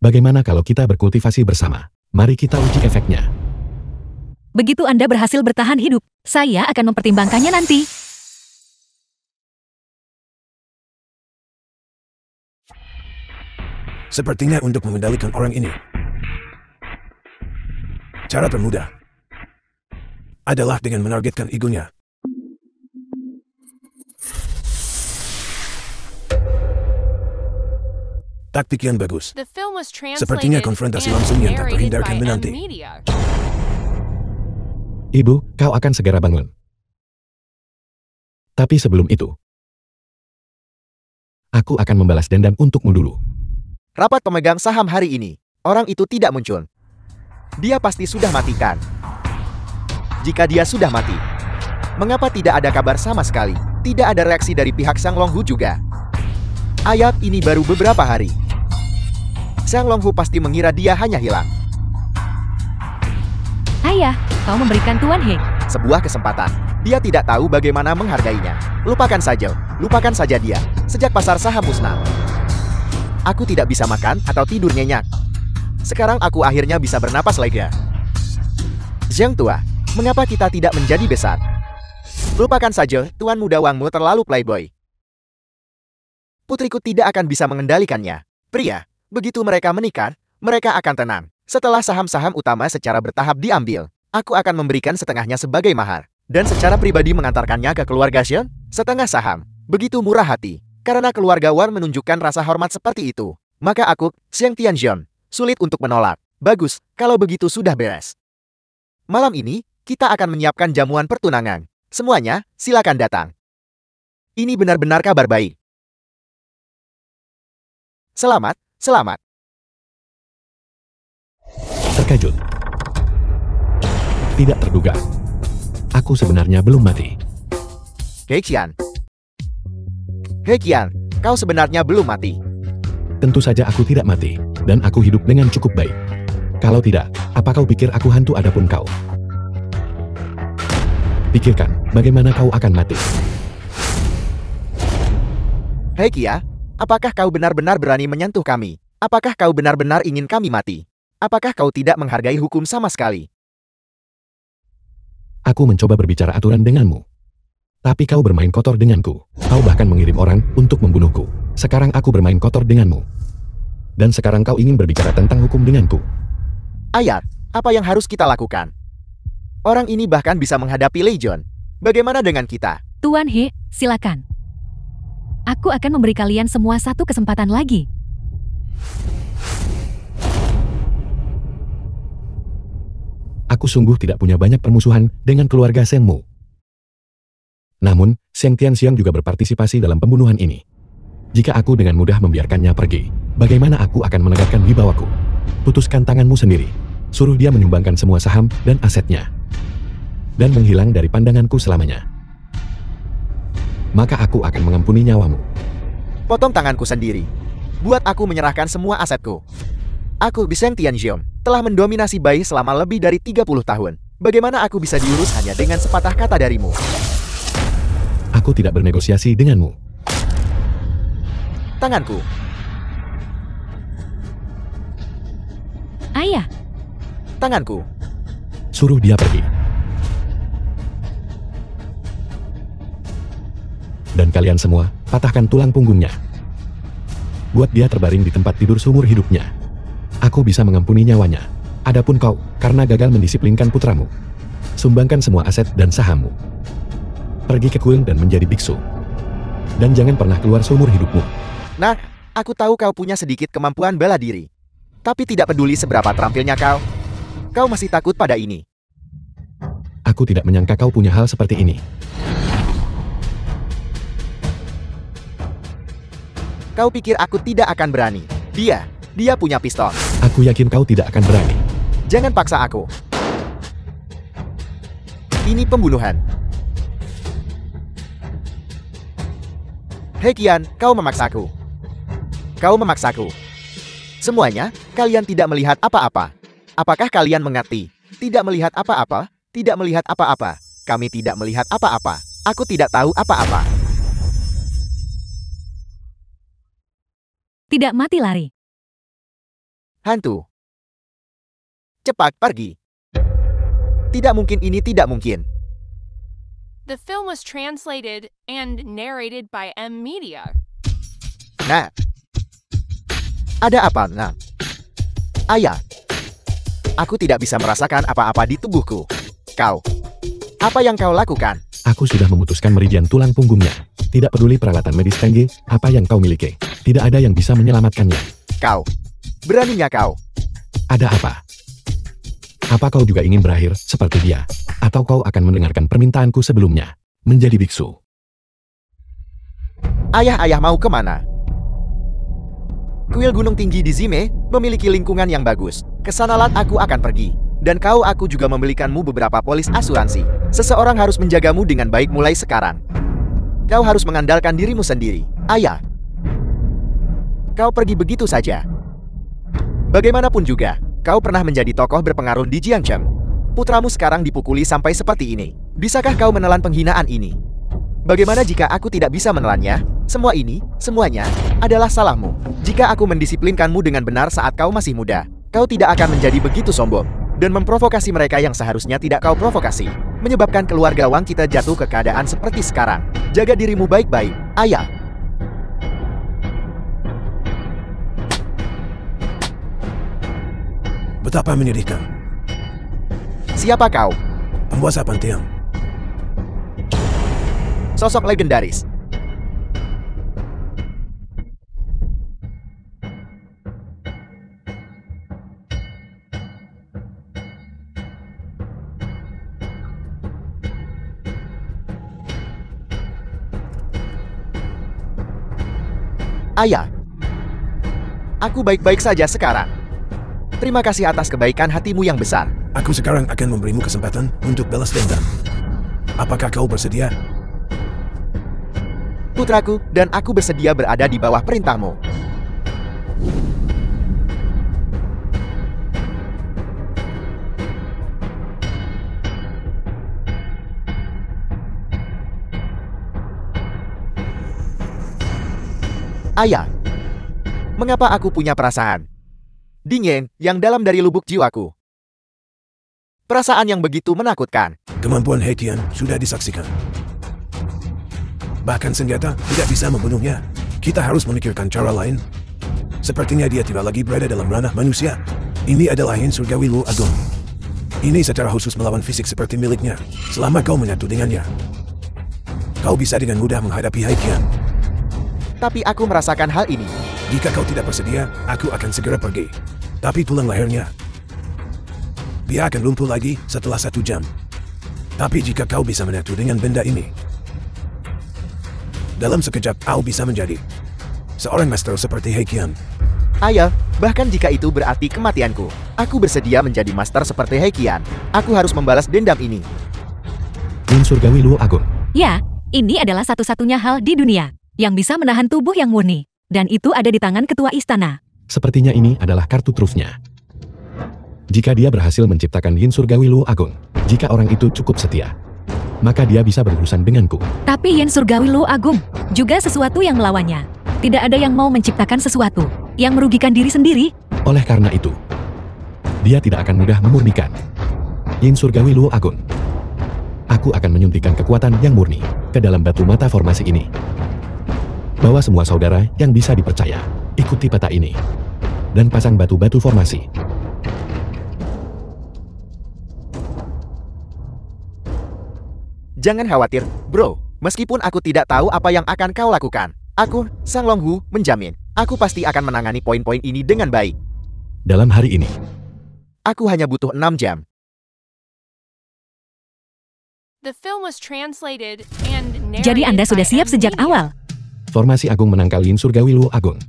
Bagaimana kalau kita berkultivasi bersama? Mari kita uji efeknya. Begitu Anda berhasil bertahan hidup, saya akan mempertimbangkannya nanti. Sepertinya untuk mengendalikan orang ini, cara termudah adalah dengan menargetkan egonya. Taktik yang bagus. Sepertinya konfrontasi langsung yang tak terhindarkan menanti. Ibu, kau akan segera bangun. Tapi sebelum itu, aku akan membalas dendam untukmu dulu. Rapat pemegang saham hari ini. Orang itu tidak muncul. Dia pasti sudah mati kan? Jika dia sudah mati, mengapa tidak ada kabar sama sekali? Tidak ada reaksi dari pihak Sang Longhu juga. Ayat ini baru beberapa hari. Sang Longhu pasti mengira dia hanya hilang. Ayah, kau memberikan Tuan He sebuah kesempatan. Dia tidak tahu bagaimana menghargainya. Lupakan saja dia. Sejak pasar saham musnah, aku tidak bisa makan atau tidur nyenyak. Sekarang aku akhirnya bisa bernapas lega. Zhang tua, mengapa kita tidak menjadi besar? Lupakan saja, Tuan muda Wangmu terlalu playboy. Putriku tidak akan bisa mengendalikannya. Pria, begitu mereka menikah, mereka akan tenang. Setelah saham-saham utama secara bertahap diambil, aku akan memberikan setengahnya sebagai mahar. Dan secara pribadi mengantarkannya ke keluarga Xian, setengah saham. Begitu murah hati. Karena keluarga Wan menunjukkan rasa hormat seperti itu, maka aku, Xiang Tianxian, sulit untuk menolak. Bagus, kalau begitu sudah beres. Malam ini, kita akan menyiapkan jamuan pertunangan. Semuanya, silakan datang. Ini benar-benar kabar baik. Selamat. Terkejut. Tidak terduga. Aku sebenarnya belum mati. He Qian, kau sebenarnya belum mati. Tentu saja aku tidak mati, dan aku hidup dengan cukup baik. Kalau tidak, apa kau pikir aku hantu adapun kau? Pikirkan, bagaimana kau akan mati. Hei Kia, apakah kau benar-benar berani menyentuh kami? Apakah kau benar-benar ingin kami mati? Apakah kau tidak menghargai hukum sama sekali? Aku mencoba berbicara aturan denganmu. Tapi kau bermain kotor denganku. Kau bahkan mengirim orang untuk membunuhku. Sekarang aku bermain kotor denganmu. Dan sekarang kau ingin berbicara tentang hukum denganku. Ayat, apa yang harus kita lakukan? Orang ini bahkan bisa menghadapi Legion. Bagaimana dengan kita? Tuan He, silakan. Aku akan memberi kalian semua satu kesempatan lagi. Aku sungguh tidak punya banyak permusuhan dengan keluarga Shenmu. Namun, Xiang Tianxiang juga berpartisipasi dalam pembunuhan ini. Jika aku dengan mudah membiarkannya pergi, bagaimana aku akan menegakkan wibawaku? Putuskan tanganmu sendiri. Suruh dia menyumbangkan semua saham dan asetnya. Dan menghilang dari pandanganku selamanya. Maka aku akan mengampuni nyawamu. Potong tanganku sendiri. Buat aku menyerahkan semua asetku. Aku Biseng Tianxiong, telah mendominasi Bai selama lebih dari 30 tahun. Bagaimana aku bisa diurus hanya dengan sepatah kata darimu? Aku tidak bernegosiasi denganmu. Tanganku. Ayah, Tanganku. Suruh dia pergi. Dan kalian semua, patahkan tulang punggungnya. Buat dia terbaring di tempat tidur seumur hidupnya. Aku bisa mengampuni nyawanya. Adapun kau, karena gagal mendisiplinkan putramu, sumbangkan semua aset dan sahammu. Pergi ke kuil dan menjadi biksu. Dan jangan pernah keluar seumur hidupmu. Nah, aku tahu kau punya sedikit kemampuan bela diri. Tapi tidak peduli seberapa terampilnya kau. Kau masih takut pada ini. Aku tidak menyangka kau punya hal seperti ini. Kau pikir aku tidak akan berani? Dia punya pistol. Aku yakin kau tidak akan berani. Jangan paksa aku. Ini pembunuhan. Hei Qian, kau memaksaku. Kau memaksaku. Semuanya, kalian tidak melihat apa-apa. Apakah kalian mengerti? Tidak melihat apa-apa, tidak melihat apa-apa. Kami tidak melihat apa-apa. Aku tidak tahu apa-apa. tidak mati lari. Hantu. Cepat pergi. Tidak mungkin, ini tidak mungkin. The film was translated and narrated by M Media. Nah. Ada apa, Nah? Ayah. Aku tidak bisa merasakan apa-apa di tubuhku. Kau. Apa yang kau lakukan? Aku sudah memutuskan meridian tulang punggungnya. Tidak peduli peralatan medis canggih, apa yang kau miliki. Tidak ada yang bisa menyelamatkannya. Kau. Beraninya kau. Ada apa? Apa kau juga ingin berakhir seperti dia? Atau kau akan mendengarkan permintaanku sebelumnya? Menjadi biksu. Ayah mau kemana? Kuil Gunung Tinggi di Zime memiliki lingkungan yang bagus. Kesanalah aku akan pergi. Dan aku juga membelikanmu beberapa polis asuransi. Seseorang harus menjagamu dengan baik mulai sekarang. Kau harus mengandalkan dirimu sendiri. Ayah. Kau pergi begitu saja. Bagaimanapun juga, kau pernah menjadi tokoh berpengaruh di Jiangcheng. Putramu sekarang dipukuli sampai seperti ini. Bisakah kau menelan penghinaan ini? Bagaimana jika aku tidak bisa menelannya? Semuanya, adalah salahmu. Jika aku mendisiplinkanmu dengan benar saat kau masih muda, kau tidak akan menjadi begitu sombong dan memprovokasi mereka yang seharusnya tidak kau provokasi, menyebabkan keluarga Wang kita jatuh ke keadaan seperti sekarang. Jaga dirimu baik-baik, ayah. Betapa menyedihkan. Siapa kau? Penguasa Pantheon. Sosok legendaris. Ayah. Aku baik-baik saja sekarang. Terima kasih atas kebaikan hatimu yang besar. Aku sekarang akan memberimu kesempatan untuk balas dendam. Apakah kau bersedia? Putraku, dan aku bersedia berada di bawah perintahmu. Ayah, mengapa aku punya perasaan dingin yang dalam dari lubuk jiwaku? Perasaan yang begitu menakutkan. Kemampuan He Qian sudah disaksikan. Bahkan senjata tidak bisa membunuhnya. Kita harus memikirkan cara lain. Sepertinya dia tidak lagi berada dalam ranah manusia. Ini adalah Yin Surgawi Lu Agung. Ini secara khusus melawan fisik seperti miliknya. Selama kau menyatu dengannya, kau bisa dengan mudah menghadapi He Qian. Tapi aku merasakan hal ini. Jika kau tidak bersedia, aku akan segera pergi. Tapi tulang lehernya, dia akan lumpuh lagi setelah 1 jam. Tapi jika kau bisa menyatu dengan benda ini, dalam sekejap kau bisa menjadi seorang master seperti He Qian. Ayah, bahkan jika itu berarti kematianku, aku bersedia menjadi master seperti He Qian. Aku harus membalas dendam ini. Yin Surgawi Lu Agung. Ya, ini adalah satu-satunya hal di dunia yang bisa menahan tubuh yang murni. Dan itu ada di tangan ketua istana. Sepertinya ini adalah kartu trufnya. Jika dia berhasil menciptakan Yin Surgawi Luo Agung, jika orang itu cukup setia, maka dia bisa berurusan denganku. Tapi Yin Surgawi Luo Agung juga sesuatu yang melawannya. Tidak ada yang mau menciptakan sesuatu yang merugikan diri sendiri. Oleh karena itu, dia tidak akan mudah memurnikan Yin Surgawi Luo Agung. Aku akan menyuntikkan kekuatan yang murni ke dalam batu mata formasi ini. Bawa semua saudara yang bisa dipercaya, ikuti peta ini, dan pasang batu-batu formasi. Jangan khawatir, bro. Meskipun aku tidak tahu apa yang akan kau lakukan, aku, Sang Longhu, menjamin, aku pasti akan menangani poin-poin ini dengan baik. Dalam hari ini, Aku hanya butuh 6 jam. The film was translated and narrated Jadi Anda sudah by siap sejak M-Media. awal. formasi Agung menangkal Yin Surgawi Luo Agung.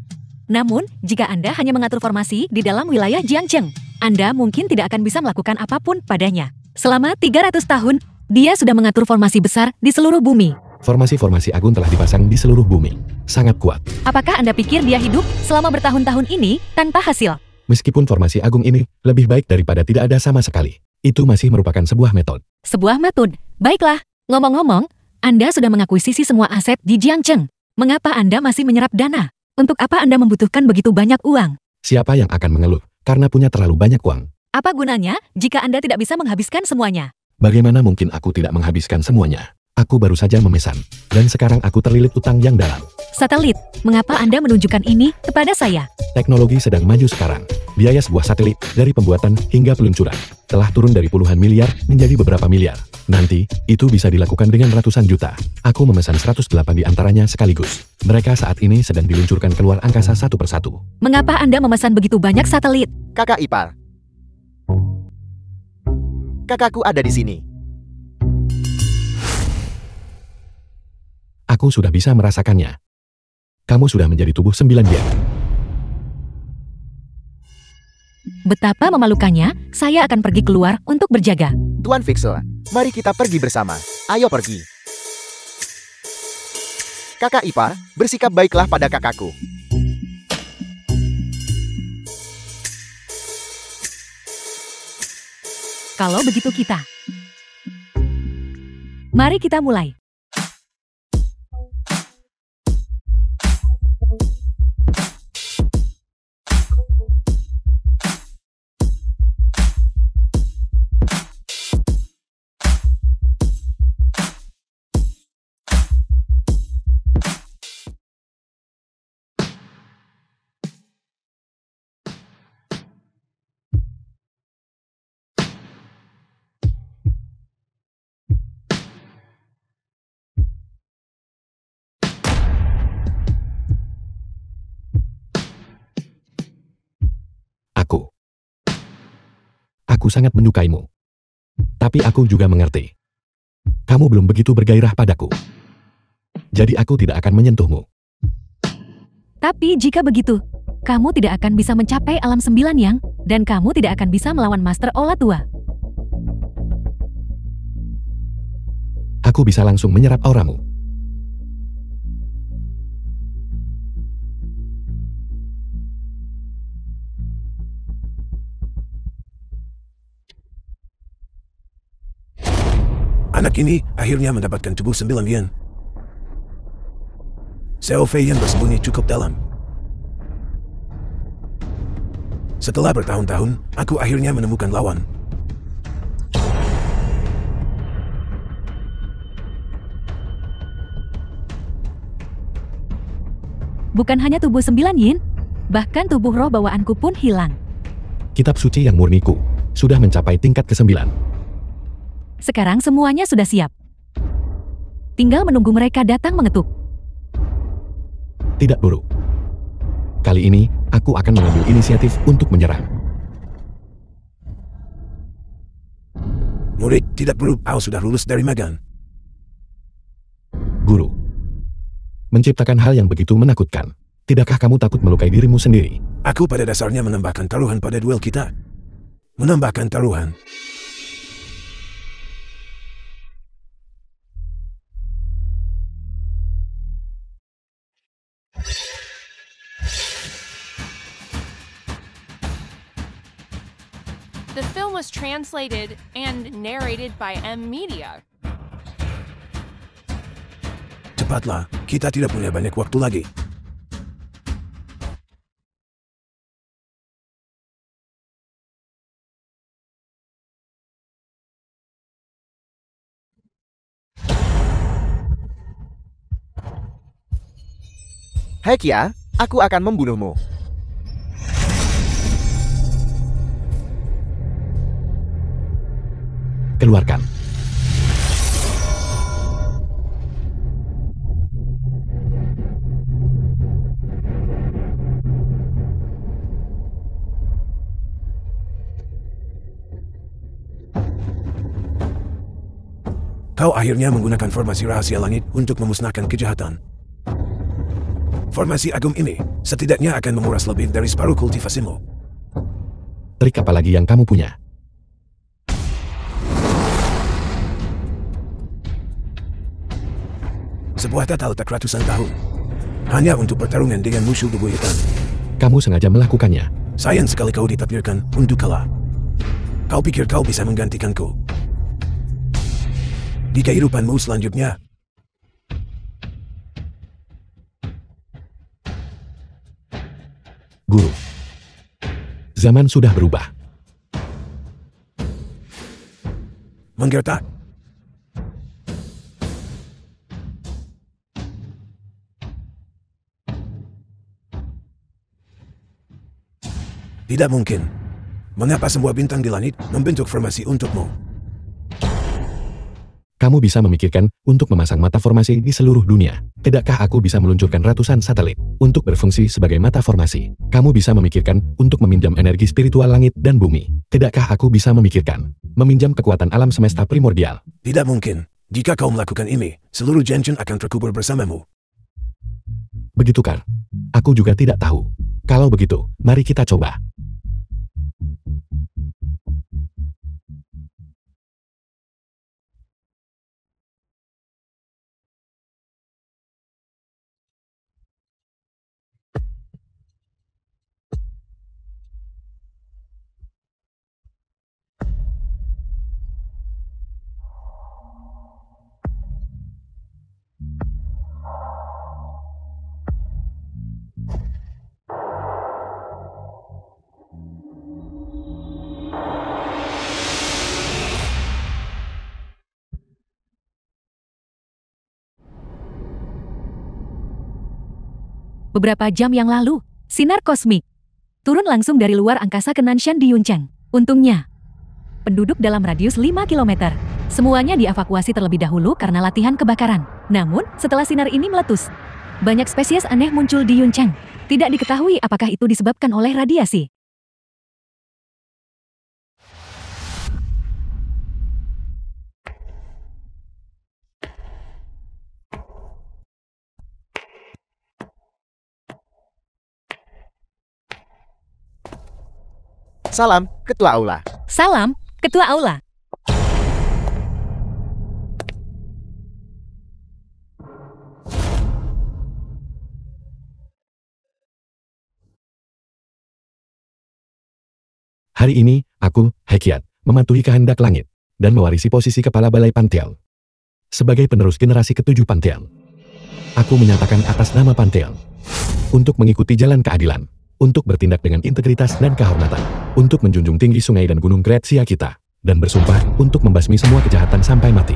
Namun, jika Anda hanya mengatur formasi di dalam wilayah Jiangcheng, Anda mungkin tidak akan bisa melakukan apapun padanya. Selama 300 tahun, dia sudah mengatur formasi besar di seluruh bumi. Formasi-formasi Agung telah dipasang di seluruh bumi. Sangat kuat. Apakah Anda pikir dia hidup selama bertahun-tahun ini tanpa hasil? Meskipun formasi Agung ini lebih baik daripada tidak ada sama sekali, itu masih merupakan sebuah metode. Sebuah metode. Baiklah, ngomong-ngomong, Anda sudah mengakuisisi semua aset di Jiangcheng. Mengapa Anda masih menyerap dana? Untuk apa Anda membutuhkan begitu banyak uang? Siapa yang akan mengeluh karena punya terlalu banyak uang? Apa gunanya jika Anda tidak bisa menghabiskan semuanya? Bagaimana mungkin aku tidak menghabiskan semuanya? Aku baru saja memesan, dan sekarang aku terlilit utang yang dalam. Satelit, mengapa Anda menunjukkan ini kepada saya? Teknologi sedang maju sekarang. Biaya sebuah satelit dari pembuatan hingga peluncuran telah turun dari puluhan miliar menjadi beberapa miliar. Nanti, itu bisa dilakukan dengan ratusan juta. Aku memesan 108 di antaranya sekaligus. Mereka saat ini sedang diluncurkan keluar angkasa satu persatu. Mengapa Anda memesan begitu banyak satelit? Kakak ipar. Kakakku ada di sini. Aku sudah bisa merasakannya. Kamu sudah menjadi tubuh 9 yen. Betapa memalukannya, saya akan pergi keluar untuk berjaga. Tuan Fixel, mari kita pergi bersama. Ayo pergi. Kakak ipar, bersikap baiklah pada kakakku. Kalau begitu kita. Mari kita mulai. Aku sangat menyukaimu. Tapi aku juga mengerti. Kamu belum begitu bergairah padaku. Jadi aku tidak akan menyentuhmu. Tapi jika begitu, kamu tidak akan bisa mencapai alam 9 yang, dan kamu tidak akan bisa melawan Master Ola tua. Aku bisa langsung menyerap auramu. Anak ini akhirnya mendapatkan tubuh 9 yen. Xiao Fei yang bersembunyi cukup dalam. Setelah bertahun-tahun, aku akhirnya menemukan lawan. Bukan hanya tubuh 9 yin, bahkan tubuh roh bawaanku pun hilang. Kitab suci yang murniku sudah mencapai tingkat ke-9. Sekarang semuanya sudah siap. Tinggal menunggu mereka datang mengetuk. Tidak buruk. Kali ini, aku akan mengambil inisiatif untuk menyerang. Murid tidak perlu, kau sudah lulus dari Magan. Guru. Menciptakan hal yang begitu menakutkan. Tidakkah kamu takut melukai dirimu sendiri? Aku pada dasarnya menambahkan taruhan pada duel kita. Menambahkan taruhan. The film was translated and narrated by M Media. Cepatlah, kita tidak punya banyak waktu lagi. Hei Kia, aku akan membunuhmu. Keluarkan. Kau akhirnya menggunakan formasi rahasia langit untuk memusnahkan kejahatan. Formasi agung ini setidaknya akan menguras lebih dari separuh kultivasimu. Trik apa lagi yang kamu punya? Sebuah tata letak ratusan tahun. Hanya untuk pertarungan dengan musuh bebuyutan. Kamu sengaja melakukannya. Sayang sekali kau ditakdirkan untuk kalah. Kau pikir kau bisa menggantikanku di kehidupanmu selanjutnya? Guru. Zaman sudah berubah. Menggertak. Tidak mungkin. Mengapa semua bintang di langit membentuk formasi untukmu? Kamu bisa memikirkan untuk memasang mata formasi di seluruh dunia. Tidakkah aku bisa meluncurkan ratusan satelit untuk berfungsi sebagai mata formasi? Kamu bisa memikirkan untuk meminjam energi spiritual langit dan bumi. Tidakkah aku bisa memikirkan meminjam kekuatan alam semesta primordial? Tidak mungkin. Jika kau melakukan ini, seluruh Genshin akan terkubur bersamamu. Begitukah? Aku juga tidak tahu. Kalau begitu, mari kita coba. Beberapa jam yang lalu, sinar kosmik turun langsung dari luar angkasa ke Nanshan di Yuncheng. Untungnya, penduduk dalam radius 5 km semuanya dievakuasi terlebih dahulu karena latihan kebakaran. Namun, setelah sinar ini meletus, banyak spesies aneh muncul di Yuncheng. Tidak diketahui apakah itu disebabkan oleh radiasi. Salam, Ketua Aula. Salam, Ketua Aula. Hari ini, aku, Hekiat, mematuhi kehendak langit dan mewarisi posisi kepala balai Pantheon. Sebagai penerus generasi ke-7 Pantheon, aku menyatakan atas nama Pantheon untuk mengikuti jalan keadilan, untuk bertindak dengan integritas dan kehormatan, untuk menjunjung tinggi sungai dan gunung Great Sia kita, dan bersumpah untuk membasmi semua kejahatan sampai mati.